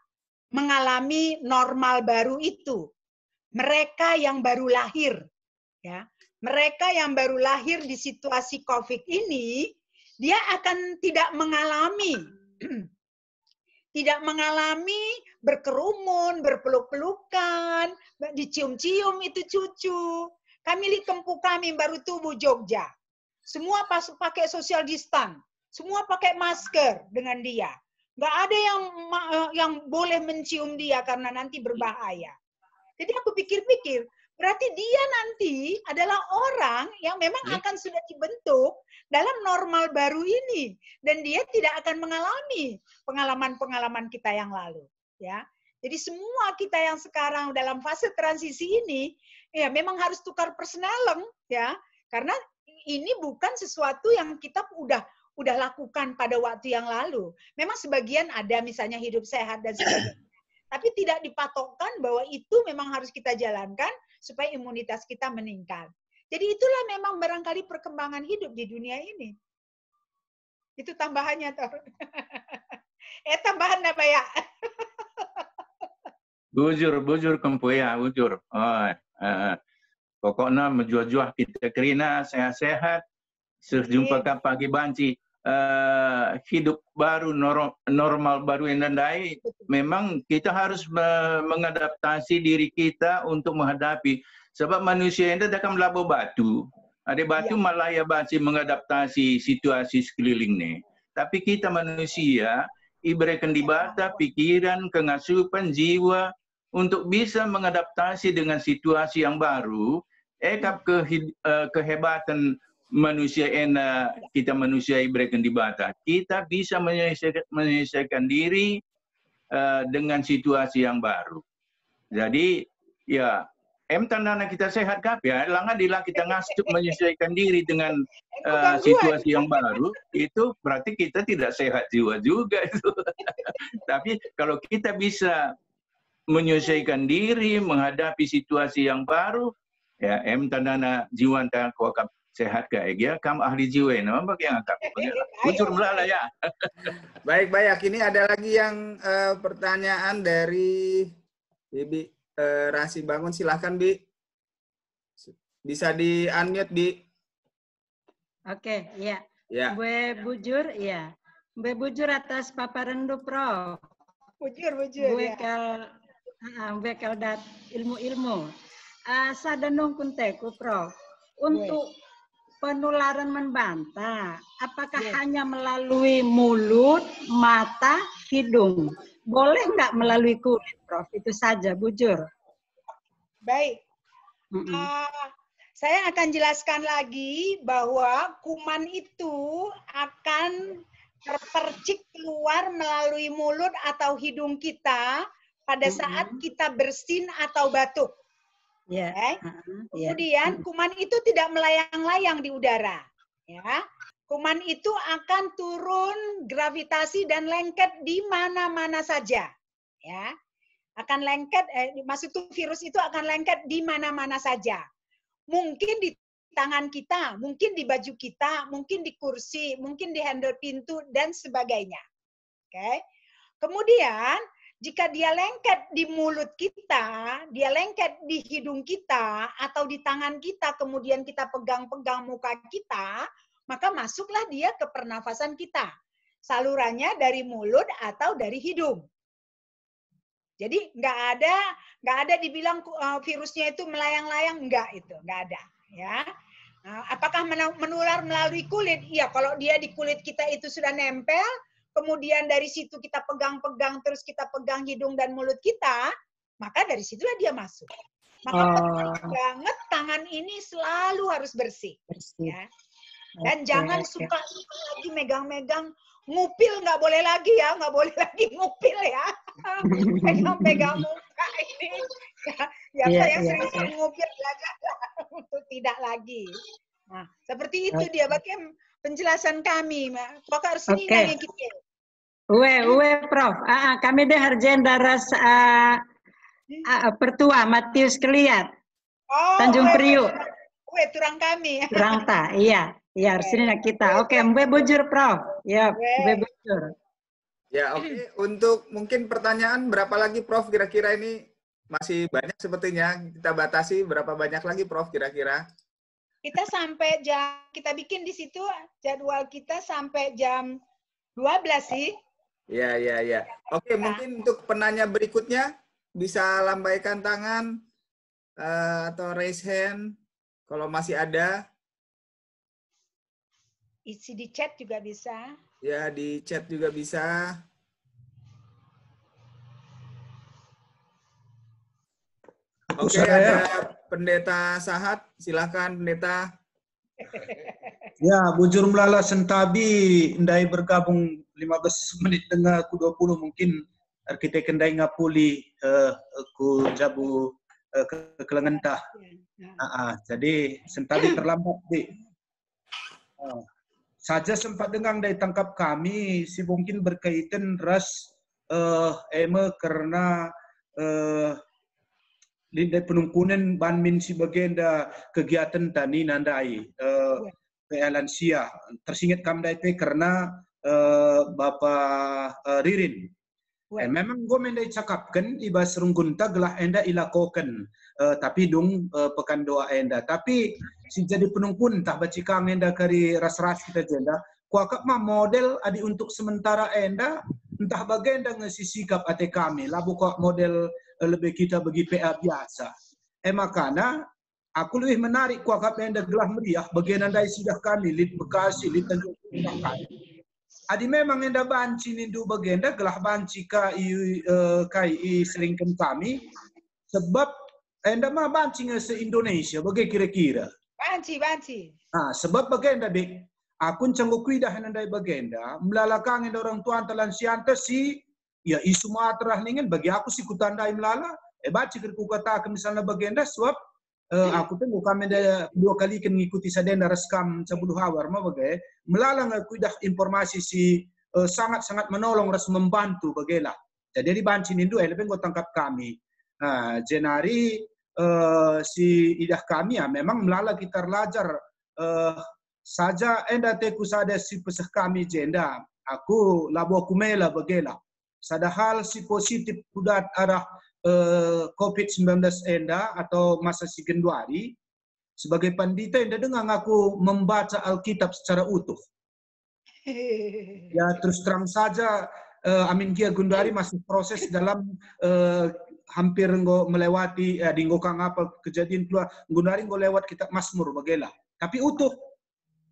mengalami normal baru itu? Mereka yang baru lahir. Ya. Mereka yang baru lahir di situasi COVID ini, dia akan tidak mengalami berkerumun, berpeluk-pelukan, dicium-cium itu cucu. Kami lihat kempu kami baru tubuh Jogja. Semua pakai social distance, semua pakai masker dengan dia. Nggak ada yang boleh mencium dia karena nanti berbahaya. Jadi aku pikir-pikir, berarti dia nanti adalah orang yang memang akan sudah dibentuk dalam normal baru ini, dan dia tidak akan mengalami pengalaman-pengalaman kita yang lalu, ya. Jadi semua kita yang sekarang dalam fase transisi ini, ya memang harus tukar personalem, ya, karena ini bukan sesuatu yang kita udah lakukan pada waktu yang lalu. Memang sebagian ada misalnya hidup sehat dan sebagainya, tapi tidak dipatokkan bahwa itu memang harus kita jalankan supaya imunitas kita meningkat. Jadi itulah memang barangkali perkembangan hidup di dunia ini. Itu tambahannya, Tor. Tambahan apa ya? Bujur Kempuya, bujur. Pokoknya menjual-jual kita kerina sehat-sehat. Sejumpa pagi banci. Hidup baru, normal baru yang nandai, memang kita harus mengadaptasi diri kita untuk menghadapi. Sebab manusia itu akan melabur batu. Ada batu malah ya banci mengadaptasi situasi sekeliling ni. Tapi kita manusia, diberikan dibata pikiran, kengasupan, jiwa untuk bisa mengadaptasi dengan situasi yang baru. Kehebatan manusia kita manusia diberikan dibata. Kita bisa menyelesaikan diri dengan situasi yang baru. Jadi ya tandana kita sehat kap ya, langadilah kita ngasuk menyesuaikan diri dengan situasi yang baru, itu berarti kita tidak sehat jiwa juga itu. Tapi kalau kita bisa menyesuaikan diri menghadapi situasi yang baru, ya tandana jiwa tak kuakap sehat kayak ya, kamu ahli jiwa nama bagi yang angkat. Ucur melala ya. Baik. Ini ada lagi yang pertanyaan dari Bibi Rasi Bangun, silahkan Bi. Bisa di unmute Bi. Oke, ya. Ya. Gue bujur, ya. Gue bujur atas paparan lu, Prof. Bujur. Gue bekal dat ilmu-ilmu. Sadanong kunteku, Prof. Untuk penularan membantah, apakah hanya melalui mulut, mata, hidung? Boleh nggak melalui kulit, Prof? Itu saja, bujur. Baik. Saya akan jelaskan lagi bahwa kuman itu akan terpercik keluar melalui mulut atau hidung kita pada saat kita bersin atau batuk. Kemudian kuman itu tidak melayang-layang di udara. Ya. Kuman itu akan turun gravitasi dan lengket di mana-mana saja. Ya. Akan lengket, maksud itu virus itu akan lengket di mana-mana saja. Mungkin di tangan kita, mungkin di baju kita, mungkin di kursi, mungkin di handle pintu, dan sebagainya. Oke. Kemudian, jika dia lengket di mulut kita, dia lengket di hidung kita, atau di tangan kita, kemudian kita pegang-pegang muka kita, maka masuklah dia ke pernafasan kita. Salurannya dari mulut atau dari hidung. Jadi nggak ada dibilang virusnya itu melayang-layang, nggak ada. Ya. Nah, apakah menular melalui kulit? Iya, kalau dia di kulit kita itu sudah nempel, kemudian dari situ kita pegang-pegang, terus kita pegang hidung dan mulut kita, maka dari situlah dia masuk. Maka penting banget tangan ini selalu harus bersih. Ya. Dan jangan suka lagi megang-megang, ngupil nggak boleh lagi ya, nggak boleh lagi ngupil ya. Pegang-pegang muka ini, saya sering ngupil belajar untuk tidak lagi. Nah, seperti itu dia bagaimana penjelasan kami, Pokok harus ini yang kita. Prof. Kami deh harjain daras Pertua Matius Keliat. Oh, Tanjung Priuk. Turang kami. Turang ta, iya. Iya, sini kita. Oke, Mbe Bujur, Prof. Ya, Mbe Bujur. Ya, oke. Untuk mungkin pertanyaan berapa lagi, Prof? Kira-kira ini masih banyak sepertinya. Kita batasi berapa banyak lagi, Prof, kira-kira? Kita sampai kita bikin di situ jadwal kita sampai jam 12 sih. Ya. Oke, mungkin untuk penanya berikutnya bisa lambaikan tangan atau raise hand kalau masih ada. Isi di chat juga bisa. Ya, di chat juga bisa. Oke, ada Pendeta Sahat. Silakan, Pendeta. Ya, Bujur Melala Sentabi ndai bergabung 15 menit dengan ku 20 mungkin kita kendai ngapuli ku jabu ke kelengentah. Jadi Sentabi terlambat di. Saja sempat dengar dari tangkap kami si mungkin berkaitan ras karena lindai penungkunan banmin si bagian da kegiatan tani nandai lansia tersingit kami dari karena Bapak Ririn. Memang gue mendai cakapkan iba serunggunta gelah enda ilakokan tapi dong pekan doa enda tapi si jadi penungkun tak bacikang enda kari ras-ras kita jenda kuakap mah model adi untuk sementara enda entah bagian enda ngesi sikap ate kami labu kok model lebih kita bagi PA biasa. Makanya aku lebih menarik kuakap enda gelah meriah bagian anda sudah kami lid Bekasi lid Tanjung Pinang. Adi memang enda banci nindu bagenda gelah banci kai selingkan kami sebab enda mah banci se Indonesia bagai kira-kira. Banci. Sebab bagenda dek akun canggo kuidah enda bagenda melalakang enda orang tua antalan sianta si ya isu matrah ningen bagi aku si kutandai melala baci ku kata misalnya bagenda sebab aku tuh kami ada 2 kali kan ngikuti sadenda reskam 10 awar mah bagai melalang aku dah informasi si sangat-sangat menolong ras membantu bagailah. Jadi banci nindu lebih go tangkap kami. Jenari si idah kami ya memang melala kita belajar saja enda teku sada si pesah kami jenda. Aku labo aku mela bagailah. Sadahal si positif kudat arah COVID-19 enda atau masa si Januari sebagai pandita enda dengar aku membaca Alkitab secara utuh. Ya terus terang saja Amin Kia Gundari masih proses dalam hampir melewati dinggo kang apa kejadian keluar Gundari lewat kitab Mazmur bagailah. Tapi utuh.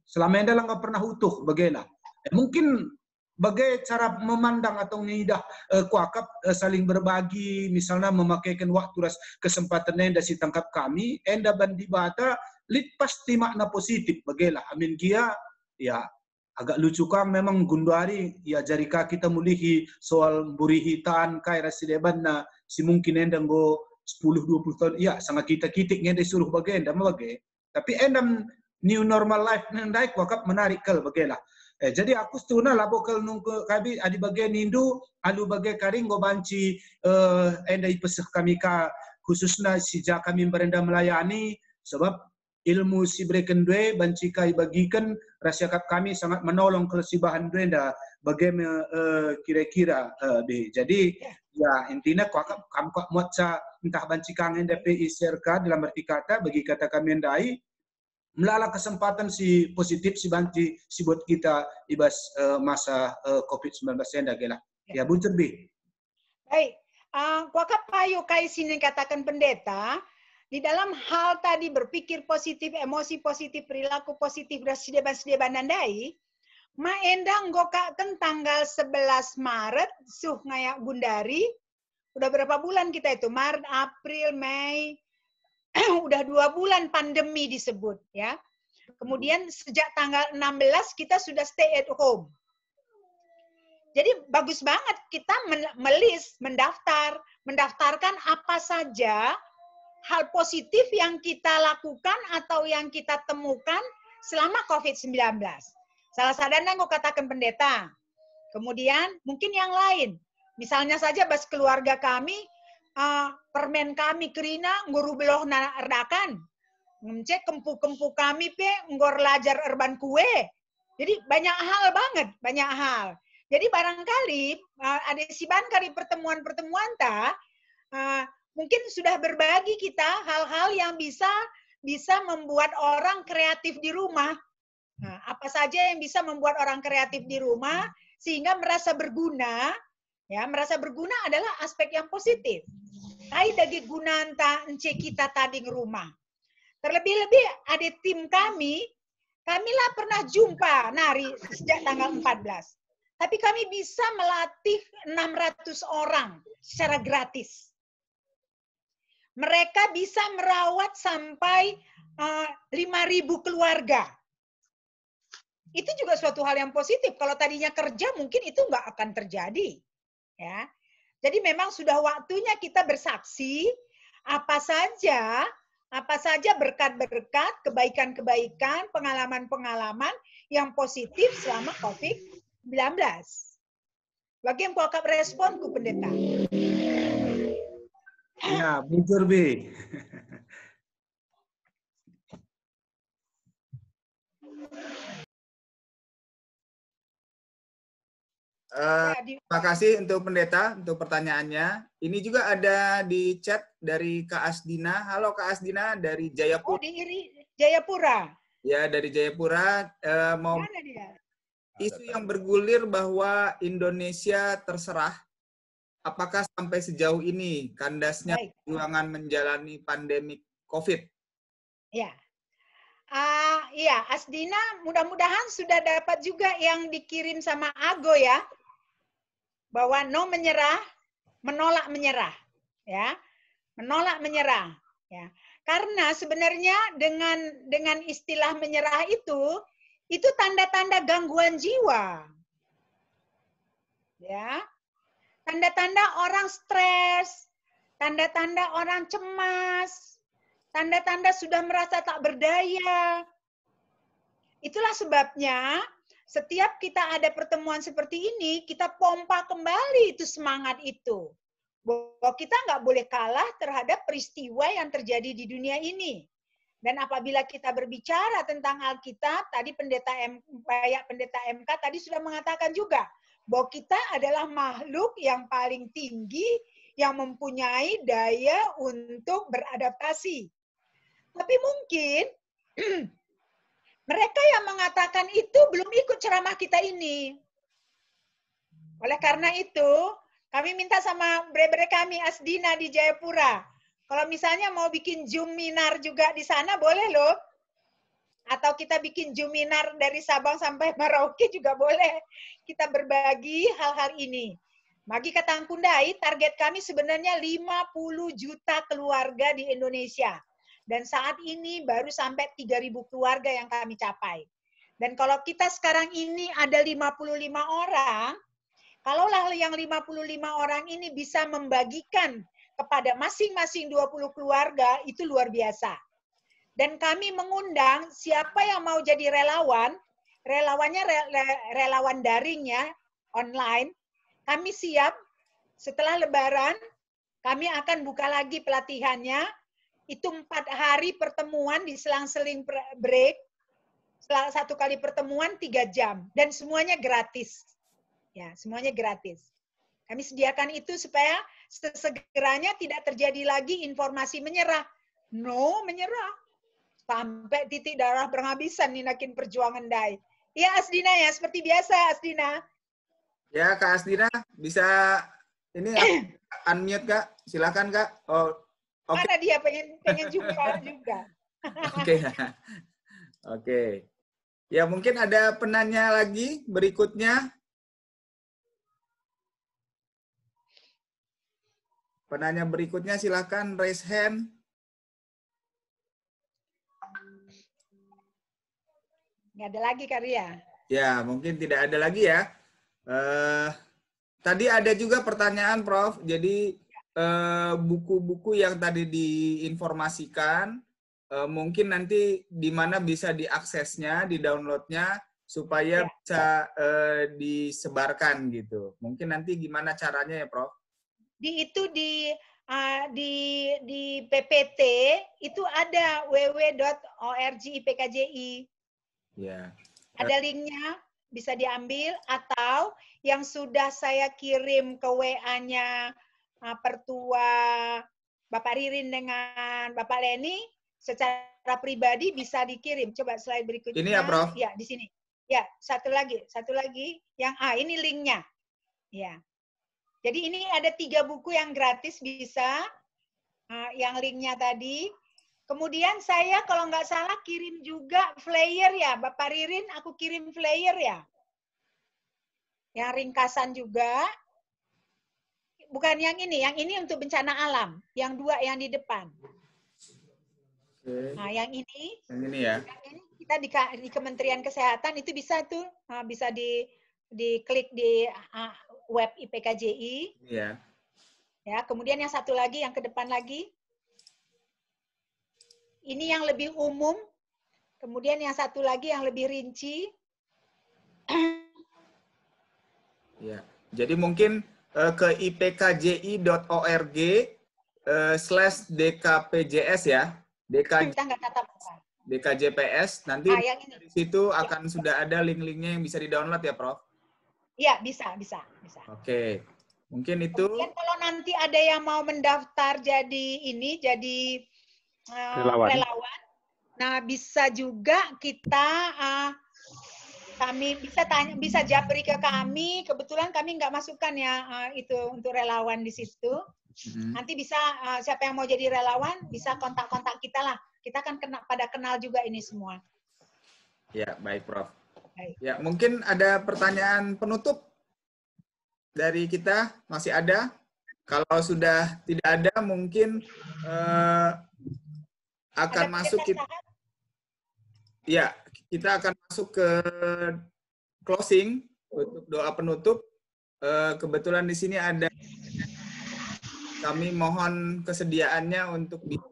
Selama enda nggak pernah utuh bagailah. Mungkin bagai cara memandang atau ngidah kuakap saling berbagi misalnya memakaikan waktu kesempatan enda si tangkap kami enda bandi bata lit pasti makna positif bagailah amin kia ya agak lucu kang memang Gundari ya jarika kita mulihi soal burihitan kai rasideban na si mungkin enda go 10-20 tahun ya sangat kita ngende suruh bagai enda bagai tapi enda new normal life nendai kuakap menarik kal bagailah. Jadi aku setuna labo kal nunggu kabi adi bagian Hindu alu bagai karing go banci enda ipesah kami ka khususnya sejak kami berenda melayani sebab ilmu si breken due banci kai bagikan rasyakap kami sangat menolong kelesibahan due enda bagaimana kira-kira be. Jadi ya intinya kamu kok muatsa entah banci kang enda PI serka dalam arti kata bagi kata kami endai melala kesempatan si positif si banci si buat kita ibas masa COVID-19 enda gelah. Ya Bujur bi. Baik, kuakap payo kai sini katakan pendeta di dalam hal tadi berpikir positif, emosi positif, perilaku positif dan sedeban nandai, ma endang gokakan tanggal 11 Maret suh ngayak Gundari. Udah berapa bulan kita itu? Maret, April, Mei, udah 2 bulan pandemi disebut ya. Kemudian sejak tanggal 16 kita sudah stay at home. Jadi bagus banget kita mendaftarkan apa saja hal positif yang kita lakukan atau yang kita temukan selama COVID-19. Salah satunya aku katakan pendeta. Kemudian mungkin yang lain. Misalnya saja bas keluarga kami permen kami kerina nguru beloh na erdakan. Ngecek kempu-kempu kami pe ngor lajar erban kue. Jadi banyak hal banget, banyak hal. Jadi barangkali ada si ban kali pertemuan-pertemuan mungkin sudah berbagi kita hal-hal yang bisa membuat orang kreatif di rumah. Nah, apa saja yang bisa membuat orang kreatif di rumah sehingga merasa berguna. Ya, merasa berguna adalah aspek yang positif. Hai dagi gunanta ence kita tadi di rumah. Terlebih-lebih ada tim kamilah pernah jumpa nari sejak tanggal 14. Tapi kami bisa melatih 600 orang secara gratis. Mereka bisa merawat sampai 5.000 keluarga. Itu juga suatu hal yang positif. Kalau tadinya kerja mungkin itu nggak akan terjadi. Ya. Jadi memang sudah waktunya kita bersaksi apa saja berkat-berkat, kebaikan-kebaikan, pengalaman-pengalaman yang positif selama COVID-19. Bagi yang kuakap responku, Pendeta. Ya, bujur Bi. Terima kasih untuk Pendeta untuk pertanyaannya. Ini juga ada di chat dari Kak Asdina. Halo Kak Asdina dari Jayapura. Oh, di Jayapura. Ya, dari Jayapura. Mau Mana dia? isu yang bergulir bahwa Indonesia terserah. Apakah sampai sejauh ini kandasnya perjuangan menjalani pandemi COVID? Ya. Iya, Asdina mudah-mudahan sudah dapat juga yang dikirim sama Ago ya. Bahwa no menyerah, menolak menyerah, ya, menolak menyerah, ya. Karena sebenarnya dengan istilah menyerah itu tanda-tanda gangguan jiwa, ya, tanda-tanda orang stres, tanda-tanda orang cemas, tanda-tanda sudah merasa tak berdaya. Itulah sebabnya setiap kita ada pertemuan seperti ini, kita pompa kembali itu semangat itu. Bahwa kita nggak boleh kalah terhadap peristiwa yang terjadi di dunia ini. Dan apabila kita berbicara tentang Alkitab, tadi Pendeta MK tadi sudah mengatakan juga, bahwa kita adalah makhluk yang paling tinggi, yang mempunyai daya untuk beradaptasi. Tapi mungkin mereka yang mengatakan itu belum ikut ceramah kita ini. Oleh karena itu, kami minta sama bre-bre kami Asdina di Jayapura. Kalau misalnya mau bikin Zoom minar juga di sana, boleh loh. Atau kita bikin Zoom minar dari Sabang sampai Merauke juga boleh. Kita berbagi hal-hal ini. Bagi Katang Kundai, target kami sebenarnya 50 juta keluarga di Indonesia. Dan saat ini baru sampai 3.000 keluarga yang kami capai. Dan kalau kita sekarang ini ada 55 orang, kalaulah yang 55 orang ini bisa membagikan kepada masing-masing 20 keluarga, itu luar biasa. Dan kami mengundang siapa yang mau jadi relawan, relawannya relawan daring ya, online, kami siap setelah Lebaran, kami akan buka lagi pelatihannya. Itu 4 hari pertemuan di selang-seling break. Satu kali pertemuan 3 jam. Dan semuanya gratis. Ya, semuanya gratis. Kami sediakan itu supaya segeranya tidak terjadi lagi informasi menyerah. No, menyerah. Sampai titik darah berhabisan ninakin perjuangan dai. Ya, Asdina ya, seperti biasa Asdina. Ya, Kak Asdina, bisa ini unmute Kak. Silakan Kak. Oh, oke. Mana dia pengen jumpa juga. Oke. Oke. Ya, mungkin ada penanya lagi berikutnya. Penanya berikutnya silakan raise hand. Nggak ada lagi kali ya? Ya, mungkin tidak ada lagi ya. Tadi ada juga pertanyaan, Prof. Jadi buku-buku yang tadi diinformasikan, mungkin nanti di mana bisa diaksesnya, di-downloadnya, supaya bisa disebarkan gitu. Mungkin nanti gimana caranya ya, Prof? Di di PPT itu ada www.org.ipkji. Ya. Ada linknya, bisa diambil, atau yang sudah saya kirim ke WA-nya Pertua Bapak Ririn dengan Bapak Leni secara pribadi bisa dikirim. Coba slide berikutnya. Ini ya, Prof? Ya, di sini. Ya, satu lagi yang ini linknya. Ya. Jadi ini ada 3 buku yang gratis bisa, yang linknya tadi. Kemudian saya kalau nggak salah kirim juga flyer ya, Bapak Ririn, aku kirim flyer ya. Yang ringkasan juga. Bukan yang ini untuk bencana alam. Yang 2 yang di depan. Oke. Nah, yang ini ya. Yang ini kita di Kementerian Kesehatan itu bisa tuh, bisa diklik di web IPKJI. Iya. Ya, kemudian yang satu lagi, yang ke depan lagi. Ini yang lebih umum. Kemudian yang satu lagi yang lebih rinci. Ya. Jadi mungkin ke ipkji.org/dkpjs ya. Kita nggak tatap muka. DKJPS. Nanti yang ini. di situ akan sudah ada link-linknya yang bisa di-download ya, Prof? Iya, bisa. Oke. Mungkin itu. Kemudian kalau nanti ada yang mau mendaftar jadi relawan. Nah, bisa juga kami bisa japri ke kami. Kebetulan kami nggak masukkan ya itu untuk relawan di situ. Nanti bisa siapa yang mau jadi relawan bisa kontak-kontak kita lah. Kita kan pada kenal juga ini semua. Ya, baik, Prof. Baik. Ya, mungkin ada pertanyaan penutup dari kita, masih ada? Kalau sudah tidak ada, mungkin akan masuk kita. Ya, kita akan masuk ke closing untuk doa penutup. Kebetulan di sini ada, kami mohon kesediaannya untuk bisa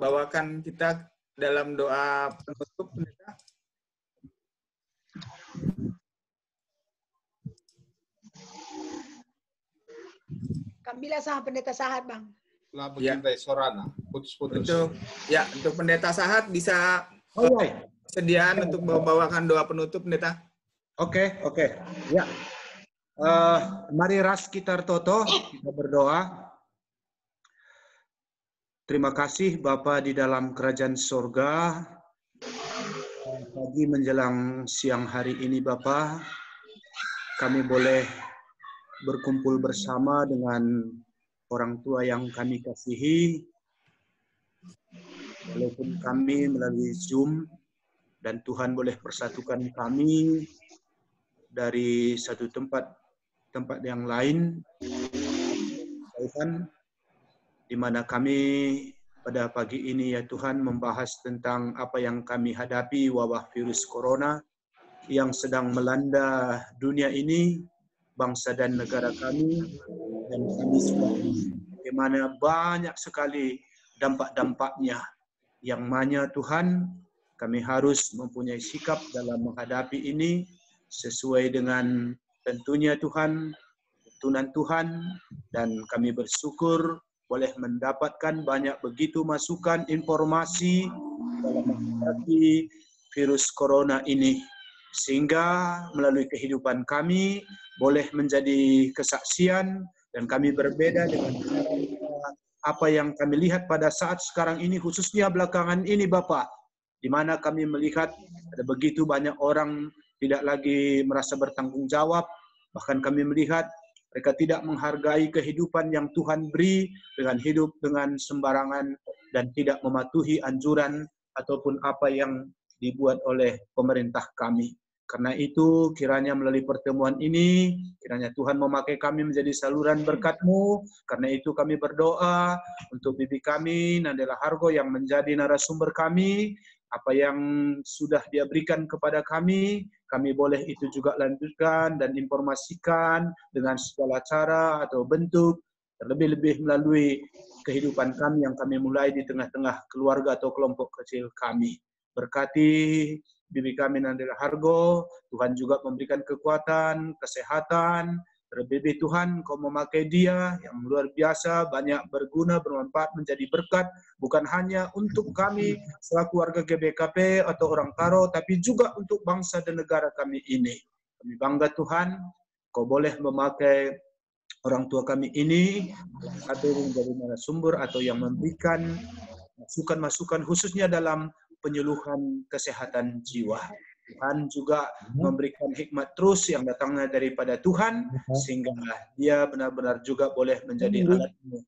bawakan kita dalam doa penutup, Pendeta. Kamila sama Pendeta Sahat, Bang. Lah begini, Sorana, putus-putus. Untuk Pendeta Sahat bisa kesediaan untuk membawakan doa penutup, Pendeta. Oke. Ya. Mari ras kita toto, kita berdoa. Terima kasih Bapa di dalam kerajaan surga. Pagi menjelang siang hari ini Bapa, kami boleh berkumpul bersama dengan orang tua yang kami kasihi. Walaupun kami melalui Zoom, dan Tuhan boleh persatukan kami dari satu tempat yang lain, Tuhan, di mana kami pada pagi ini ya Tuhan membahas tentang apa yang kami hadapi, wabah virus corona yang sedang melanda dunia ini, bangsa dan negara kami, dan kami semua, bagaimana banyak sekali dampak-dampaknya, yang mana Tuhan kami harus mempunyai sikap dalam menghadapi ini sesuai dengan tentunya Tuhan, tuntunan Tuhan, dan kami bersyukur boleh mendapatkan banyak begitu masukan informasi dalam menghadapi virus corona ini. Sehingga melalui kehidupan kami boleh menjadi kesaksian dan kami berbeda dengan apa yang kami lihat pada saat sekarang ini, khususnya belakangan ini Bapak, di mana kami melihat ada begitu banyak orang tidak lagi merasa bertanggung jawab, bahkan kami melihat mereka tidak menghargai kehidupan yang Tuhan beri dengan hidup dengan sembarangan dan tidak mematuhi anjuran ataupun apa yang dibuat oleh pemerintah kami. Karena itu kiranya melalui pertemuan ini, kiranya Tuhan memakai kami menjadi saluran berkat-Mu. Karena itu kami berdoa untuk bibi kami, Nandela Hargo, yang menjadi narasumber kami. Apa yang sudah dia berikan kepada kami boleh itu juga lanjutkan dan informasikan dengan segala cara atau bentuk, terlebih-lebih melalui kehidupan kami yang kami mulai di tengah-tengah keluarga atau kelompok kecil kami. Berkati bibi kami Nandela Hargo, Tuhan juga memberikan kekuatan, kesehatan, Terlebih Tuhan, Engkau memakai dia yang luar biasa, banyak berguna, bermanfaat, menjadi berkat, bukan hanya untuk kami selaku warga GBKP atau orang Karo, tapi juga untuk bangsa dan negara kami ini. Kami bangga Tuhan, Kau boleh memakai orang tua kami ini, hadir menjadi narasumber atau yang memberikan masukan-masukan khususnya dalam penyuluhan kesehatan jiwa. Tuhan juga memberikan hikmat terus yang datangnya daripada Tuhan, sehingga dia benar-benar juga boleh menjadi alatmu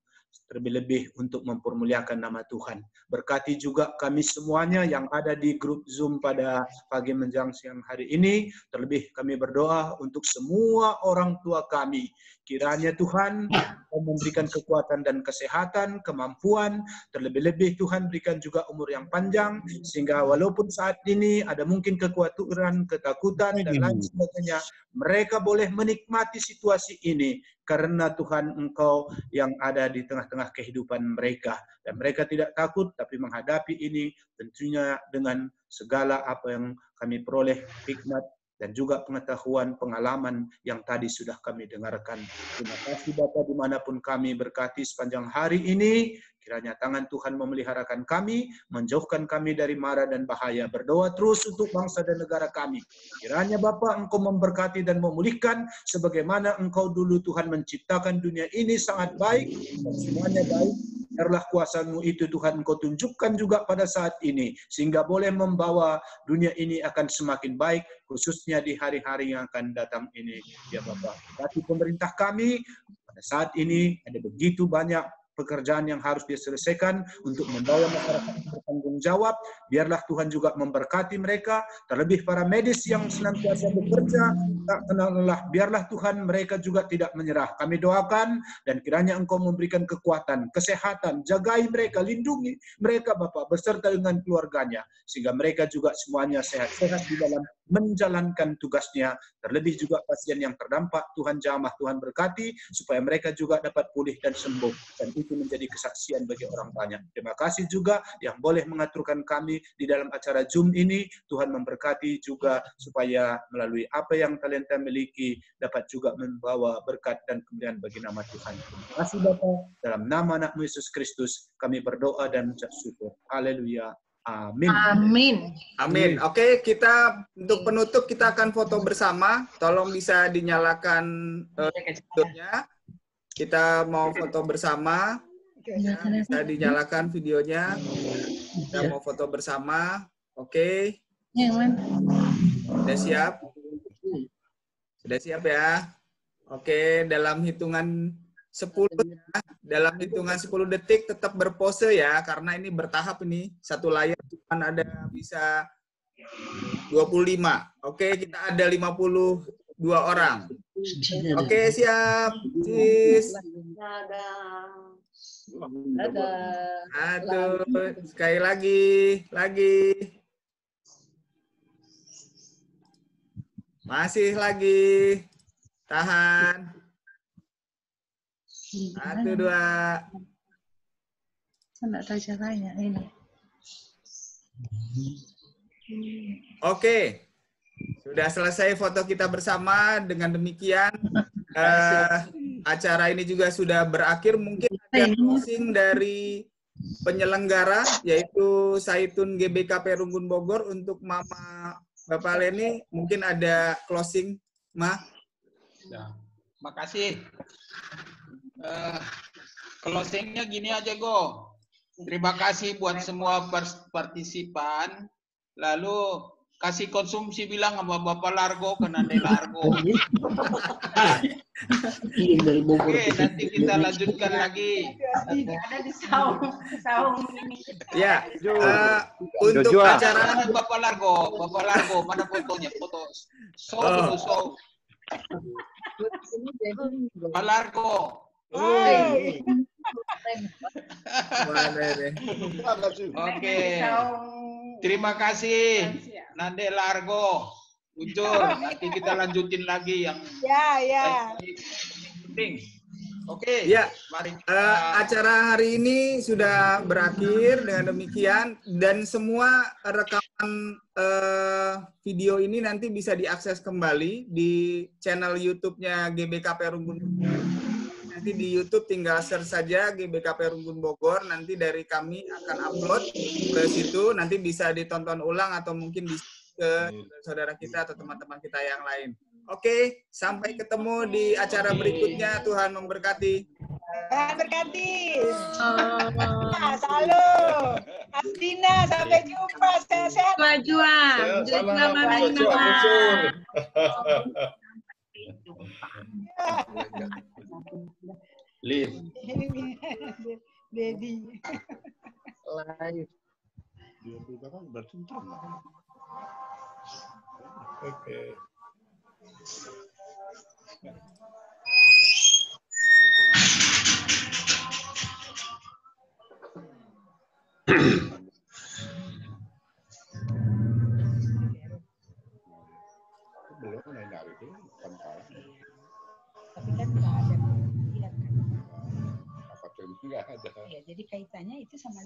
terlebih-lebih untuk mempermuliakan nama Tuhan. Berkati juga kami semuanya yang ada di grup Zoom pada pagi menjelang siang hari ini. Terlebih kami berdoa untuk semua orang tua kami. Kiranya Tuhan memberikan kekuatan dan kesehatan, kemampuan, terlebih-lebih Tuhan berikan juga umur yang panjang, sehingga walaupun saat ini ada mungkin kekhawatiran, ketakutan, dan lain sebagainya, mereka boleh menikmati situasi ini, karena Tuhan Engkau yang ada di tengah-tengah kehidupan mereka. Dan mereka tidak takut, tapi menghadapi ini tentunya dengan segala apa yang kami peroleh, hikmat, dan juga pengetahuan, pengalaman yang tadi sudah kami dengarkan. Terima kasih Bapa dimanapun kami berkati sepanjang hari ini. Kiranya tangan Tuhan memeliharakan kami, menjauhkan kami dari mara dan bahaya. Berdoa terus untuk bangsa dan negara kami. Kiranya Bapa Engkau memberkati dan memulihkan, sebagaimana Engkau dulu Tuhan menciptakan dunia ini sangat baik, dan semuanya baik. Biarlah kuasa-Mu itu Tuhan Engkau tunjukkan juga pada saat ini, sehingga boleh membawa dunia ini akan semakin baik, khususnya di hari-hari yang akan datang ini. Ya Bapak, berkati pemerintah kami, pada saat ini ada begitu banyak pekerjaan yang harus diselesaikan untuk membawa masyarakat bertanggung jawab. Biarlah Tuhan juga memberkati mereka, terlebih para medis yang senantiasa bekerja. Biarlah Tuhan mereka juga tidak menyerah. Kami doakan dan kiranya Engkau memberikan kekuatan, kesehatan, jagai mereka, lindungi mereka Bapak beserta dengan keluarganya, sehingga mereka juga semuanya sehat-sehat di dalam menjalankan tugasnya. Terlebih juga pasien yang terdampak, Tuhan jamah, Tuhan berkati supaya mereka juga dapat pulih dan sembuh, dan itu menjadi kesaksian bagi orang banyak. Terima kasih juga yang boleh mengaturkan kami di dalam acara Zoom ini. Tuhan memberkati juga supaya melalui apa yang talenta miliki dapat juga membawa berkat dan kemuliaan bagi nama Tuhan. Terima kasih Bapa, dalam nama anak Yesus Kristus kami berdoa dan mengucap syukur. Haleluya. Amin. Amin. Amin. Oke, kita untuk penutup kita akan foto bersama. Tolong bisa dinyalakan videonya. Kita mau foto bersama. Ya, bisa dinyalakan videonya. Kita mau foto bersama. Oke. Sudah siap? Sudah siap ya? Oke, dalam hitungan 10 ya. Dalam hitungan 10 detik tetap berpose ya, karena ini bertahap ini. Satu layar cuma ada bisa 25. Oke, kita ada 52 orang. Oke, siap. Cis. Aduh, sekali lagi. Masih lagi. Tahan. 1, 2. Saya nggak tahu caranya ini. Oke, sudah selesai foto kita bersama. Dengan demikian, acara ini juga sudah berakhir. Mungkin ada closing dari penyelenggara, yaitu Saitun GBKP Runggun Bogor. Untuk Mama Bapak Leni, mungkin ada closing, Ma? Ya, makasih. Closingnya gini aja, Go. Terima kasih buat semua partisipan. Lalu kasih konsumsi bilang sama Bapak Largo ke Nande Largo. Oke, nanti kita lanjutkan lagi. Ada di saung ini. Ya, untuk acara Bapak Largo, mana fotonya? Foto. So. Bapak Largo. Oke. Terima kasih Nande Largo. Ucur, nanti kita lanjutin lagi yang penting. Oke. Ya. Mari. Acara hari ini sudah berakhir dengan demikian, dan semua rekaman video ini nanti bisa diakses kembali di channel YouTube-nya GBKP Runggun Bogor. Nanti di YouTube tinggal search saja GBKP Runggun Bogor. Nanti dari kami akan upload ke situ. Nanti bisa ditonton ulang atau mungkin bisa ke saudara kita atau teman-teman kita yang lain. Oke, sampai ketemu di acara berikutnya. Tuhan memberkati. Tuhan berkati. Salam. Astina, sampai jumpa. Sehat-sehat. Jual. Live. Dedi. Live. Oke. Belum nyari itu tentara. Tapi kan nggak ada. Apa tuh nggak ada. Ya, jadi kaitannya itu sama